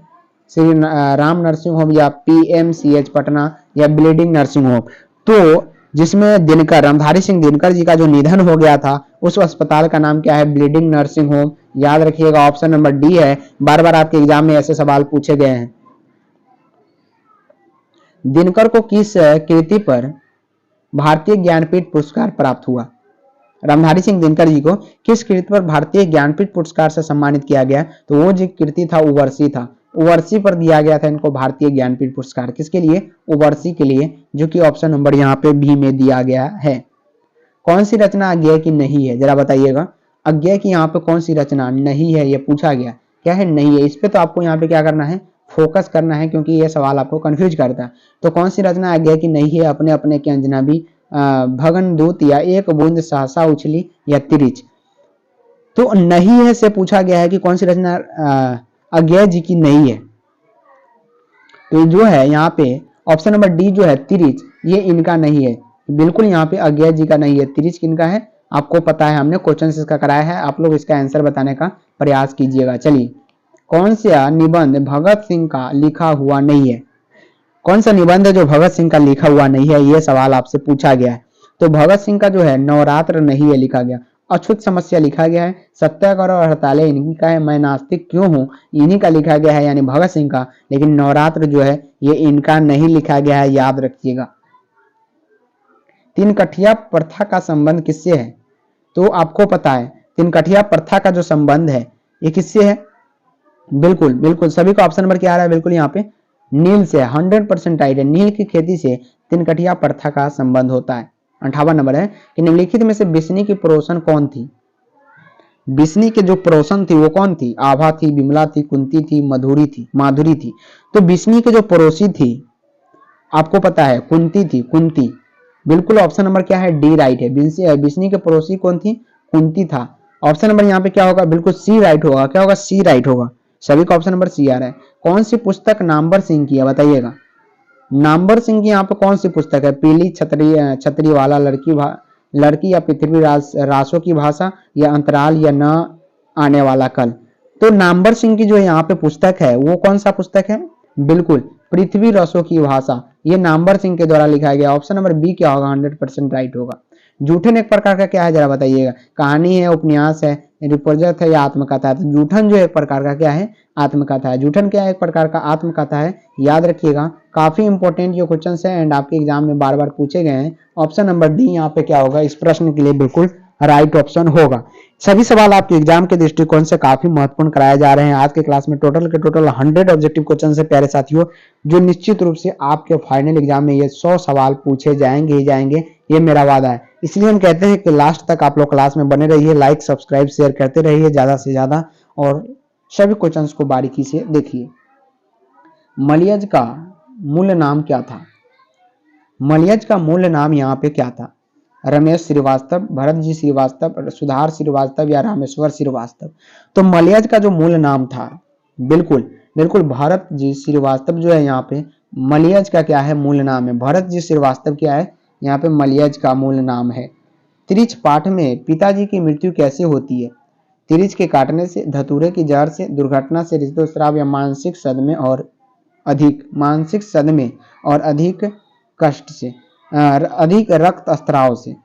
Shri Ram nursing home, या PMCH पटना, या ब्लीडिंग नर्सिंग होम। तो जिसमें दिनकर रामधारी सिंह दिनकर जी का जो निधन हो गया था उस अस्पताल का नाम क्या है, ब्लीडिंग नर्सिंग होम। याद रखिएगा ऑप्शन नंबर डी है। बार बार आपके एग्जाम में ऐसे सवाल पूछे गए हैं। दिनकर को किस कृति पर भारतीय ज्ञानपीठ पुरस्कार प्राप्त हुआ? रामधारी सिंह दिनकर जी को किस कृति पर भारतीय ज्ञानपीठ पुरस्कार से सम्मानित किया गया? तो वो जो कृति था उवर्सी था, उवर्सी पर दिया गया था इनको भारतीय ज्ञानपीठ पुरस्कार। किसके लिए? उवर्सी के लिए, जो कि ऑप्शन नंबर यहाँ पे बी में दिया गया है। कौन सी रचना अज्ञेय की नहीं है, जरा बताइएगा। अज्ञेय की यहाँ पे कौन सी रचना नहीं है, ये पूछा गया। क्या है? नहीं है। इस पे तो आपको यहाँ पे क्या करना है, फोकस करना है, क्योंकि ये सवाल आपको कंफ्यूज करता है। तो कौन सी रचना अज्ञेय की नहीं है? अपने अपने की अंजना भी, भगन दूत, या एक बूंद सहसा उछली, या तिरिच। तो नहीं है से पूछा गया है कि कौन सी रचना अज्ञेय जी की नहीं है। तो जो है यहाँ पे ऑप्शन नंबर डी जो है तिरिच, ये इनका नहीं है, बिल्कुल यहाँ पे अज्ञेय जी का नहीं है। तिरिच किनका है आपको पता है, हमने क्वेश्चन इसका कराया है। आप लोग इसका आंसर बताने का प्रयास कीजिएगा। चलिए, कौन सा निबंध भगत सिंह का लिखा हुआ नहीं है? कौन सा निबंध है जो भगत सिंह का लिखा हुआ नहीं है, ये सवाल आपसे पूछा गया है। तो भगत सिंह का जो है नवरात्र नहीं है लिखा गया, अछूत समस्या लिखा गया है, सत्याग्रह और हड़तालें इन्हीं का है, मैं नास्तिक क्यों हूं इन्हीं का लिखा गया है, यानी भगत सिंह का। लेकिन नवरात्र जो है ये इनका नहीं लिखा गया है, याद रखिएगा। तीन कठिया प्रथा का संबंध किससे है? तो आपको पता है तीन कठिया प्रथा का जो संबंध है ये किससे है? बिल्कुल बिल्कुल सभी को ऑप्शन नंबर क्या आ रहा है, बिल्कुल यहाँ पे नील से। 100% राइट है। नील की खेती से तीन कठिया प्रथा का संबंध होता है। 58 नंबर है कि निम्नलिखित में से बिस्नी की पड़ोसन कौन थी? बिस्नी के जो पड़ोसन थी वो कौन थी? आभा थी, विमला थी, कुंती थी, माधुरी थी। तो बिस्नी के जो पड़ोसी थी आपको पता है कुंती थी, कुंती। बिल्कुल ऑप्शन नंबर क्या है, डी राइट है। बिस्नी के पड़ोसी कौन थी? कुंती था। ऑप्शन नंबर यहाँ पे क्या होगा, बिल्कुल सी राइट होगा। क्या होगा? सी राइट होगा। सभी का ऑप्शन नंबर सी आ रहा है। कौन सी पुस्तक नामवर सिंह की है, बताइएगा। नामवर सिंह की यहाँ पे कौन सी पुस्तक है? पीली छतरी वाला, लड़की, या पृथ्वी रासों की भाषा, या अंतराल, या न आने वाला कल। तो नामवर सिंह की जो यहाँ पे पुस्तक है वो कौन सा पुस्तक है? बिल्कुल पृथ्वी रसों की भाषा, ये नामवर सिंह के द्वारा लिखा गया। ऑप्शन नंबर बी क्या होगा, 100% राइट होगा। जूठन एक प्रकार का क्या है, जरा बताइएगा। कहानी है, उपन्यास है, रिपोर्ट है, या आत्मकथा है? तो जूठन जो एक प्रकार का क्या है, आत्मकथा है। जूठन क्या है, एक प्रकार का आत्मकथा है। याद रखिएगा, काफी इंपॉर्टेंट ये क्वेश्चन है एंड आपके एग्जाम में बार बार पूछे गए हैं। ऑप्शन नंबर डी यहाँ पे क्या होगा, इस प्रश्न के लिए बिल्कुल राइट ऑप्शन होगा। सभी सवाल आपके एग्जाम के दृष्टिकोण से काफी महत्वपूर्ण कराए जा रहे हैं। आज के क्लास में टोटल 100 ऑब्जेक्टिव क्वेश्चन से प्यारे साथियों, जो निश्चित रूप से आपके फाइनल एग्जाम में ये 100 सवाल पूछे जाएंगे ही जाएंगे, ये मेरा वादा है। इसलिए हम कहते हैं कि लास्ट तक आप लोग क्लास में बने रहिए, लाइक सब्सक्राइब शेयर करते रहिए ज्यादा से ज्यादा, और सभी क्वेश्चंस को बारीकी से देखिए। मलयज का मूल नाम क्या था? मलयज का मूल नाम यहाँ पे क्या था? रमेश श्रीवास्तव, भरत जी श्रीवास्तव, सुधार श्रीवास्तव, या रामेश्वर श्रीवास्तव। तो मलयज का जो मूल नाम था, बिल्कुल बिल्कुल भरत जी श्रीवास्तव जो है यहाँ पे मलयज का क्या है, मूल नाम है। भरत जी श्रीवास्तव क्या है यहाँ पे, मलयज का मूल नाम है। तिरिच पाठ में पिताजी की मृत्यु कैसे होती है? तिरिच के काटने से, धतूरे की जहर से, दुर्घटना से, ऋतुस्राव, या मानसिक सदमे और अधिक कष्ट से, अधिक रक्त स्त्राव से?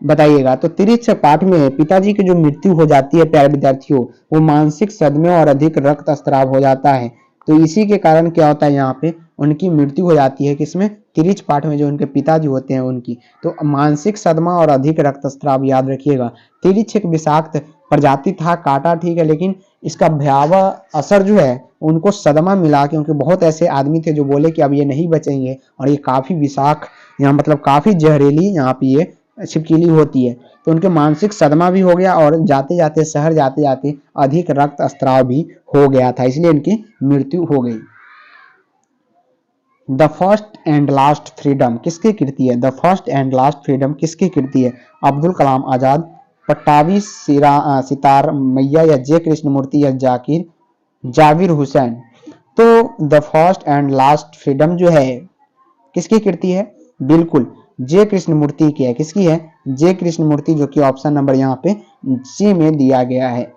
बताइएगा। तो तिरिच पाठ में पिताजी की जो मृत्यु हो जाती है प्यारे विद्यार्थियों, वो मानसिक सदमे और अधिक रक्त स्त्राव हो जाता है। तो इसी के कारण क्या होता है, यहाँ पे उनकी मृत्यु हो जाती है। किसमें? तिरिच पाठ में जो उनके पिताजी होते हैं उनकी। तो मानसिक सदमा और अधिक रक्तस्राव, याद रखिएगा। तिरिच एक विषाक्त प्रजाति था, काटा ठीक है, लेकिन इसका भयावह असर जो है उनको सदमा मिला, क्योंकि बहुत ऐसे आदमी थे जो बोले कि अब ये नहीं बचेंगे, और ये काफी विषाक्त, यहाँ मतलब काफी जहरीली यहाँ पे ये छिपकली होती है। तो उनके मानसिक सदमा भी हो गया, और जाते जाते शहर जाते जाते अधिक रक्त स्त्राव भी हो गया था, इसलिए इनकी मृत्यु हो गई। The first and last freedom किसकी कृति है? The first and last freedom किसकी कृति है? अब्दुल कलाम आजाद, पट्टावी सितार मैया, या जे कृष्णमूर्ति, या जाकिर हुसैन? तो the first and last freedom जो है किसकी कृति है? बिल्कुल जे कृष्णमूर्ति की है। किसकी है? जे कृष्णमूर्ति, जो कि ऑप्शन नंबर यहाँ पे सी में दिया गया है।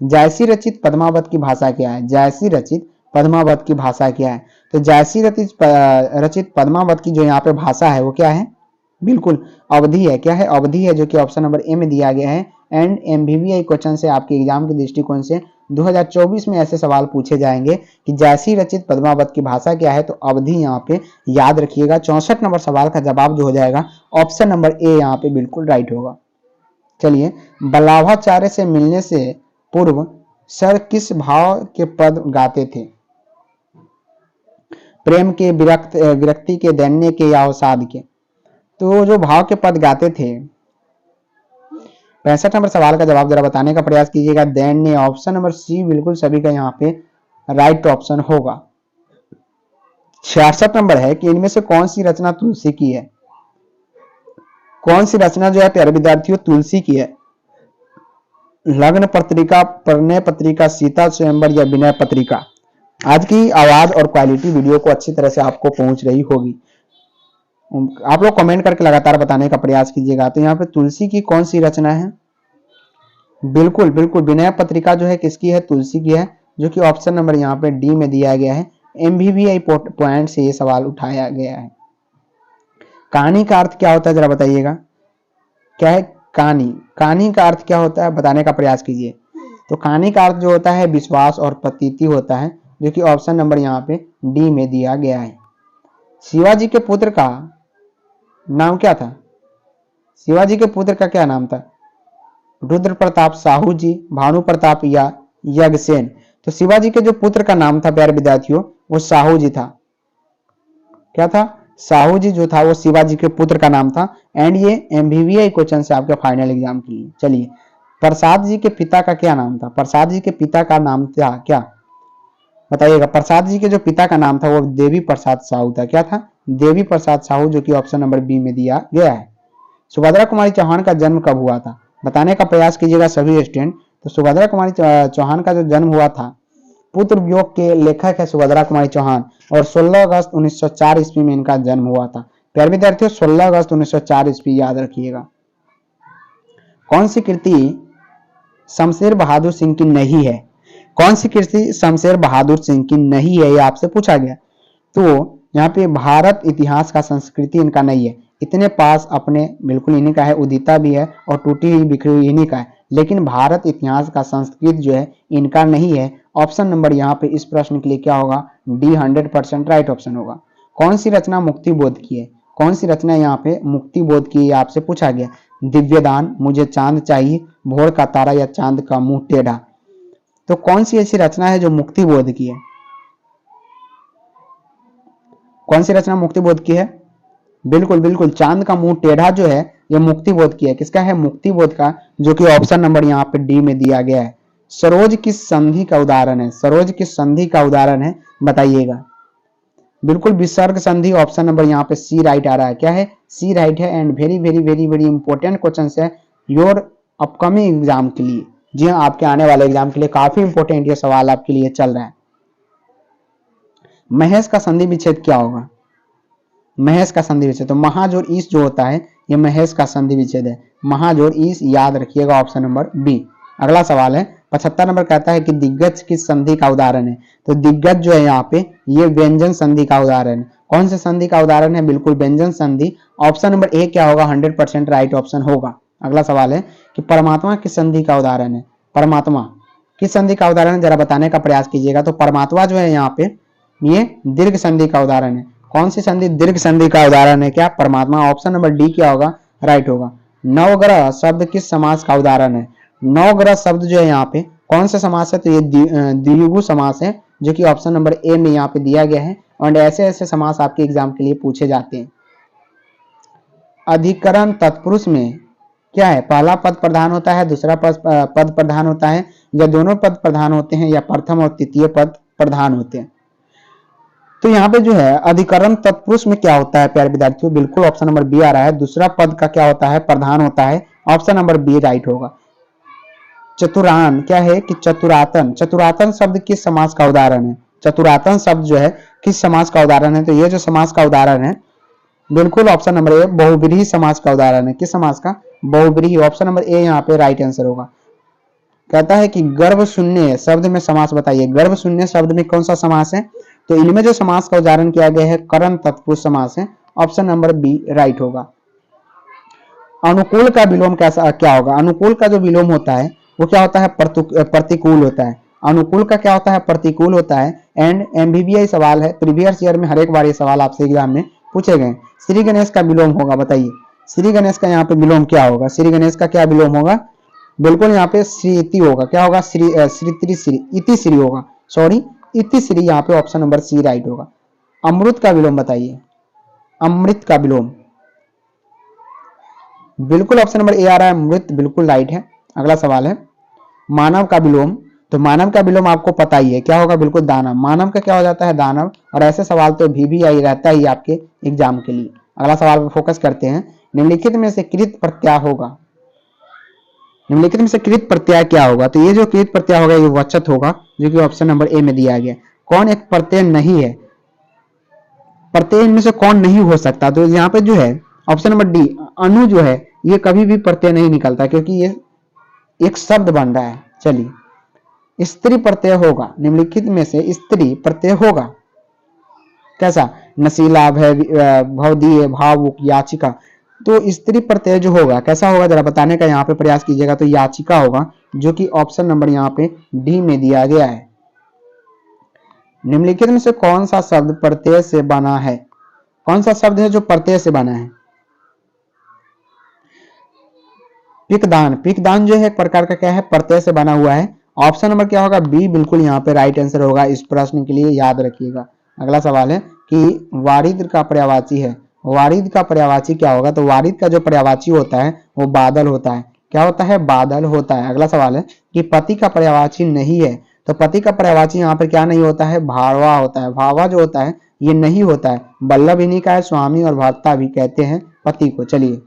जायसी रचित पद्मावत की भाषा क्या है? जायसी रचित पद्मावत की भाषा क्या है? तो जायसी रचित पद्मावत की जो यहाँ पे भाषा है वो क्या है? बिल्कुल अवधी है। क्या है? अवधी है, जो कि ऑप्शन नंबर ए में दिया गया है। एंड एमवीवीआई क्वेश्चन से आपके एग्जाम के दृष्टिकोण से 2024 में ऐसे सवाल पूछे जाएंगे कि जायसी रचित पद्मावत की भाषा क्या है, तो अवधि यहाँ पे याद रखिएगा। 64 नंबर सवाल का जवाब जो हो जाएगा ऑप्शन नंबर ए यहाँ पे बिल्कुल राइट होगा। चलिए, बल्लभाचार्य से मिलने से पूर्व सर किस भाव के पद गाते थे? प्रेम के, विरक्ति के, दैन्य के या अवसाद के? तो जो भाव के पद गाते थे, 65 नंबर सवाल का जवाब जरा बताने का प्रयास कीजिएगा। दैन्य, ऑप्शन नंबर सी बिल्कुल सभी का यहाँ पे राइट ऑप्शन होगा। 66 नंबर है कि इनमें से कौन सी रचना तुलसी की है? कौन सी रचना जो है प्यारे विद्यार्थियों तुलसी की है? लग्न पत्रिका, प्रणय पत्रिका, सीता स्वयंवर या विनय पत्रिका? आज की आवाज और क्वालिटी वीडियो को अच्छी तरह से आपको पहुंच रही होगी। आप लोग कमेंट करके लगातार बताने का प्रयास कीजिएगा। तो यहाँ पे तुलसी की कौन सी रचना है? बिल्कुल बिल्कुल विनय पत्रिका जो है किसकी है? तुलसी की है, जो कि ऑप्शन नंबर यहाँ पे डी में दिया गया है। एमवीवीआई पॉइंट से ये सवाल उठाया गया है। कहानी का अर्थ क्या होता है जरा बताइएगा। क्या है कहानी? कहानी का अर्थ क्या होता है बताने का प्रयास कीजिए। तो कहानी का अर्थ जो होता है विश्वास और प्रतीति होता है, जो कि ऑप्शन नंबर यहाँ पे डी में दिया गया है। शिवाजी के पुत्र का नाम क्या था? शिवाजी के पुत्र का क्या नाम था? रुद्र प्रताप, साहू जी, भानु प्रताप या यज्ञसेन? तो शिवाजी के जो पुत्र का नाम था प्यारे विद्यार्थियों वो साहू जी था। क्या था? साहू जी जो था वो शिवाजी के पुत्र का नाम था। एंड ये एमवीवीआई क्वेश्चन से आपके फाइनल एग्जाम के लिए। चलिए, प्रसाद जी के पिता का क्या नाम था? प्रसाद जी के पिता का नाम था क्या बताइएगा। प्रसाद जी के जो पिता का नाम था वो देवी प्रसाद साहू था। क्या था? देवी प्रसाद साहू, जो कि ऑप्शन नंबर बी में दिया गया है। सुभद्रा कुमारी चौहान का जन्म कब हुआ था? बताने का प्रयास कीजिएगा सभी स्टूडेंट। तो सुभद्रा कुमारी चौहान का जो जन्म हुआ था, पुत्र वियोग के लेखक है सुभद्रा कुमारी चौहान, और 16 अगस्त 1904 ईस्वी में इनका जन्म हुआ था। प्यारे विद्यार्थियों 16 अगस्त 1904 ईस्वी याद रखिएगा। कौन सी कृति शमशेर बहादुर सिंह की नहीं है? कौन सी कृति शमशेर बहादुर सिंह की नहीं है, ये आपसे पूछा गया। तो यहाँ पे भारत इतिहास का संस्कृति इनका नहीं है। इतने पास अपने बिल्कुल इन्हीं का है। उदिता भी है और टूटी हुई बिखरी हुई इन्हीं का है। लेकिन भारत इतिहास का संस्कृत जो है इनका नहीं है। ऑप्शन नंबर यहाँ पे इस प्रश्न के लिए क्या होगा? डी 100% राइट ऑप्शन होगा। कौन सी रचना मुक्ति बोध की है? कौन सी रचना यहाँ पे मुक्ति बोध की है आपसे पूछा गया। दिव्यदान, मुझे चांद चाहिए, भोर का तारा या चांद का मुंह टेढ़ा? तो कौन सी ऐसी रचना है जो मुक्ति बोध की है? कौन सी रचना मुक्ति बोध की है? बिल्कुल बिल्कुल चांद का मुंह टेढ़ा जो है ये मुक्ति बोध की है। किसका है? मुक्ति बोध का, जो कि ऑप्शन नंबर यहाँ पे डी में दिया गया है। सरोज किस संधि का उदाहरण है? सरोज किस संधि का उदाहरण है बताइएगा। बिल्कुल विसर्ग संधि, ऑप्शन नंबर यहाँ पे सी राइट आ रहा है। क्या है? सी राइट है। And very very very very important question है योर अपकमिंग एग्जाम के लिए। जी हाँ, आपके आने वाले एग्जाम के लिए काफी इंपॉर्टेंट ये सवाल आपके लिए चल रहा है। महेश का संधि विच्छेद क्या होगा? महेश का संधि विच्छेद, तो महाजोड़ ईश जो होता है ये महेश का संधि विच्छेद है। महाजोड़ ईश याद रखिएगा, ऑप्शन नंबर बी। अगला सवाल है 75 नंबर, कहता है कि दिग्गज किस संधि का उदाहरण है? तो दिग्गज जो है यहाँ पे ये व्यंजन संधि का उदाहरण है। कौन से संधि का उदाहरण है? बिल्कुल व्यंजन संधि। ऑप्शन नंबर ए क्या होगा? 100% राइट ऑप्शन होगा। अगला सवाल है कि परमात्मा किस संधि का उदाहरण है? परमात्मा किस संधि का उदाहरण है जरा बताने का प्रयास कीजिएगा। तो परमात्मा जो है यहाँ पे ये दीर्घ संधि का उदाहरण है। कौन सी संधि दीर्घ संधि का उदाहरण है? क्या? परमात्मा। ऑप्शन नंबर डी क्या होगा? राइट होगा। नवग्रह शब्द किस समास का उदाहरण है? नवग्रह शब्द जो है यहाँ पे कौन सा समास है? तो ये द्विगु समास है, जो कि ऑप्शन नंबर ए में यहाँ पे दिया गया है। और ऐसे ऐसे समास आपके एग्जाम के लिए पूछे जाते हैं। अधिकरण तत्पुरुष में क्या है? पहला पद प्रधान होता है, दूसरा पद प्रधान होता है, या दोनों पद प्रधान होते हैं, या प्रथम और तृतीय पद प्रधान होते हैं? तो यहाँ पे जो है अधिकरण तत्पुरुष में क्या होता है प्यारे विद्यार्थियों? बिल्कुल ऑप्शन नंबर बी आ रहा है। दूसरा पद का क्या होता है? प्रधान होता है। ऑप्शन नंबर बी राइट होगा। चतुरान क्या है? कि चतुरातन। चतुरातन शब्द किस समास का उदाहरण है? चतुरातन शब्द जो है किस समास का उदाहरण है? तो ये जो समास का उदाहरण है बिल्कुल ऑप्शन नंबर ए बहुब्रीहि समास का उदाहरण है। किस समास का? बहुब्रीहि। ऑप्शन नंबर ए यहाँ पे राइट आंसर होगा। कहता है कि गर्भ शून्य शब्द में समास बताइए। गर्भ शून्य शब्द में कौन सा समास है? तो इनमें जो समास का उदाहरण किया गया है करण तत्पुरुष समास है। ऑप्शन नंबर बी राइट होगा। अनुकूल का विलोम कैसा क्या होगा? अनुकूल का जो विलोम होता है वो क्या होता है? प्रतिकूल होता है। अनुकूल का क्या होता है? प्रतिकूल होता है। एंड एमबीबीआई सवाल है, प्रीवियस ईयर में हर एक बार ये सवाल आपसे एग्जाम में पूछे गए। श्री गणेश का विलोम होगा, बताइए श्री गणेश का यहाँ पे विलोम क्या होगा? श्री गणेश का क्या विलोम होगा? बिल्कुल यहाँ पे श्री इति होगा। क्या होगा? श्री श्री इति श्री होगा, सॉरी इति श्री। यहाँ पे ऑप्शन नंबर सी राइट होगा। अमृत का विलोम बताइए। अमृत का विलोम बिल्कुल ऑप्शन नंबर ए आ रहा है, अमृत बिल्कुल राइट है। अगला सवाल है मानव का विलोम। तो मानव का विलोम आपको पता ही है, क्या होगा? बिल्कुल दानव। मानव का क्या हो जाता है? दानव। और ऐसे सवाल तो भी आई रहता ही आपके एग्जाम के लिए। अगला सवाल पर फोकस करते हैं। निम्नलिखित में से कृत प्रत्यय होगा। निम्नलिखित में से कृत प्रत्यय क्या होगा? तो ये जो कृत प्रत्यय होगा ये वचत होगा, जो कि ऑप्शन नंबर ए में दिया गया। कौन एक प्रत्यय नहीं है? प्रत्यय इनमें से कौन नहीं हो सकता? तो यहाँ पे जो है ऑप्शन नंबर डी अनु जो है ये कभी भी प्रत्यय नहीं निकलता, क्योंकि ये एक शब्द बन रहा है। चलिए स्त्री प्रत्यय होगा। निम्नलिखित में से स्त्री प्रत्यय होगा कैसा? नशीला, भवदीय, भावुक, याचिका। तो स्त्री प्रत्यय जो होगा कैसा होगा जरा बताने का यहाँ पे प्रयास कीजिएगा। तो याचिका होगा, जो कि ऑप्शन नंबर यहाँ पे डी में दिया गया है। निम्नलिखित में से कौन सा शब्द प्रत्यय से बना है? कौन सा शब्द है जो प्रत्यय से बना है? पिकदान। पिकदान जो है एक प्रकार का क्या है? प्रत्यय से बना हुआ है। ऑप्शन नंबर क्या होगा? बी बिल्कुल यहाँ पे राइट आंसर होगा। इस प्रश्न के लिए याद रखिएगा। अगला सवाल है कि वारिद का पर्यायवाची है। वारिद का पर्यायवाची क्या होगा? तो वारिद का जो पर्यायवाची होता है वो बादल होता है। क्या होता है? बादल होता है। अगला सवाल है कि पति का पर्यायवाची नहीं है। तो पति का पर्यायवाची यहाँ पर क्या नहीं होता है? भावा होता है। भावा जो होता है ये नहीं होता है। बल्लभ इन्हीं का है, स्वामी और भर्ता भी कहते हैं पति को। चलिए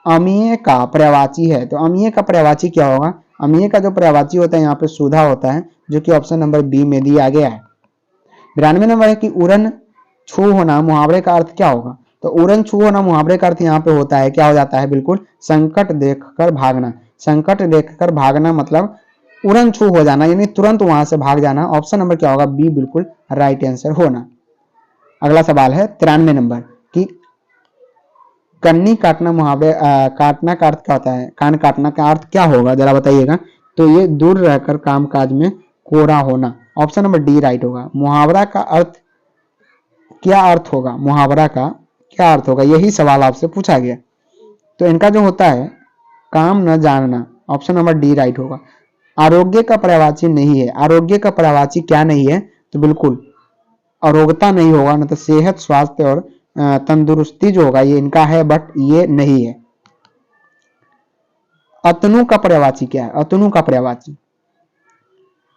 अमीय का पर्यायवाची है। तो अमीय का पर्यायवाची क्या होगा? अमीय का जो पर्यायवाची होता है यहाँ पे सुधा होता है, जो कि ऑप्शन नंबर बी में दिया गया है। 92 नंबर है कि उड़न छू होना मुहावरे का अर्थ क्या होगा? तो उड़न छू होना मुहावरे का अर्थ यहाँ पे होता है, क्या हो जाता है? बिल्कुल संकट देखकर भागना। संकट देखकर भागना मतलब उड़न छू हो जाना, यानी तुरंत वहां से भाग जाना। ऑप्शन नंबर क्या होगा? बी बिल्कुल राइट आंसर होना। अगला सवाल है 93 नंबर कि कन्नी काटना मुहावरे काटना का अर्थ क्या होता है? कान काटना का अर्थ क्या होगा जरा बताइएगा। तो ये दूर रहकर कामकाज में कोरा होना। ऑप्शन नंबर डी राइट होगा। मुहावरा का अर्थ क्या अर्थ होगा? मुहावरा का क्या अर्थ होगा? यही सवाल आपसे पूछा गया। तो इनका जो होता है काम न जानना। ऑप्शन नंबर डी राइट होगा। आरोग्य का पर्यायवाची नहीं है। आरोग्य का पर्यायवाची क्या नहीं है? तो बिल्कुल अरोगता नहीं होगा, न तो सेहत, स्वास्थ्य और तंदुरुस्ती जो होगा ये इनका है, बट ये नहीं है। अतनु का पर्यायवाची क्या है? अतनु का पर्यायवाची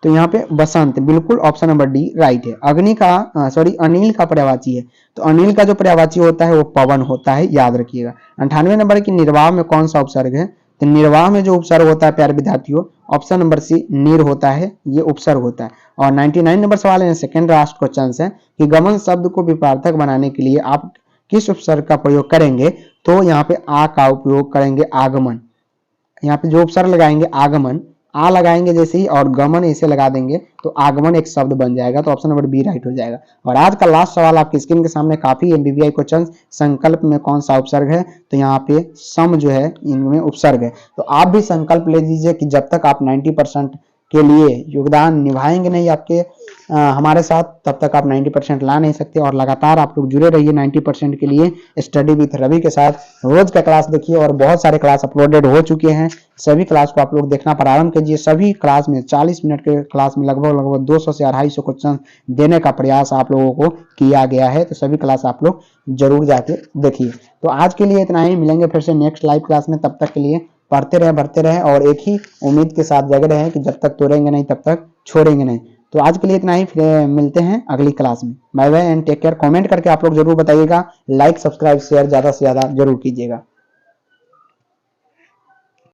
तो यहाँ पे बसंत, बिल्कुल ऑप्शन नंबर डी राइट है। अग्नि का सॉरी अनिल का पर्यायवाची है। तो अनिल का जो पर्यायवाची होता है वो पवन होता है, याद रखिएगा। 98 नंबर की निर्वाह में कौन सा उपसर्ग है? तो निर्वाह में जो उपसर्ग होता है प्यारे विद्यार्थियों, ऑप्शन नंबर सी नीर होता है, ये उपसर्ग होता है। और 99 नंबर सवाल है, सेकंड लास्ट क्वेश्चन है कि गमन शब्द को विपार्थक बनाने के लिए आप किस उपसर्ग का प्रयोग करेंगे? तो यहाँ पे आ का उपयोग करेंगे, आगमन। यहाँ पे जो उपसर्ग लगाएंगे आगमन, आ लगाएंगे जैसे ही और गमन ऐसे लगा देंगे तो आगमन एक शब्द बन जाएगा। तो ऑप्शन नंबर बी राइट हो जाएगा। और आज का लास्ट सवाल आपकी स्क्रीन के सामने काफी एमबीबीआई क्वेश्चन, संकल्प में कौन सा उपसर्ग है? तो यहाँ पे सम जो है इनमें उपसर्ग है। तो आप भी संकल्प ले लीजिए कि जब तक आप 90% के लिए योगदान निभाएंगे नहीं आपके हमारे साथ, तब तक आप 90% ला नहीं सकते। और लगातार आप लोग जुड़े रहिए 90% के लिए स्टडी विथ रवि के साथ। रोज का क्लास देखिए और बहुत सारे क्लास अपलोडेड हो चुके हैं। सभी क्लास को आप लोग देखना प्रारंभ कीजिए। सभी क्लास में 40 मिनट के क्लास में लगभग 200 से 250 क्वेश्चन देने का प्रयास आप लोगों को किया गया है। तो सभी क्लास आप लोग जरूर जाके देखिए। तो आज के लिए इतना ही, मिलेंगे फिर से नेक्स्ट लाइव क्लास में। तब तक के लिए पढ़ते रहे, बढ़ते रहे और एक ही उम्मीद के साथ जगे रहे कि जब तक तोड़ेंगे नहीं तब तक छोड़ेंगे नहीं। तो आज के लिए इतना ही, फिर मिलते हैं अगली क्लास में। Bye bye and take care. Comment करके आप लोग जरूर बताइएगा, लाइक सब्सक्राइब शेयर ज्यादा से ज्यादा जरूर कीजिएगा।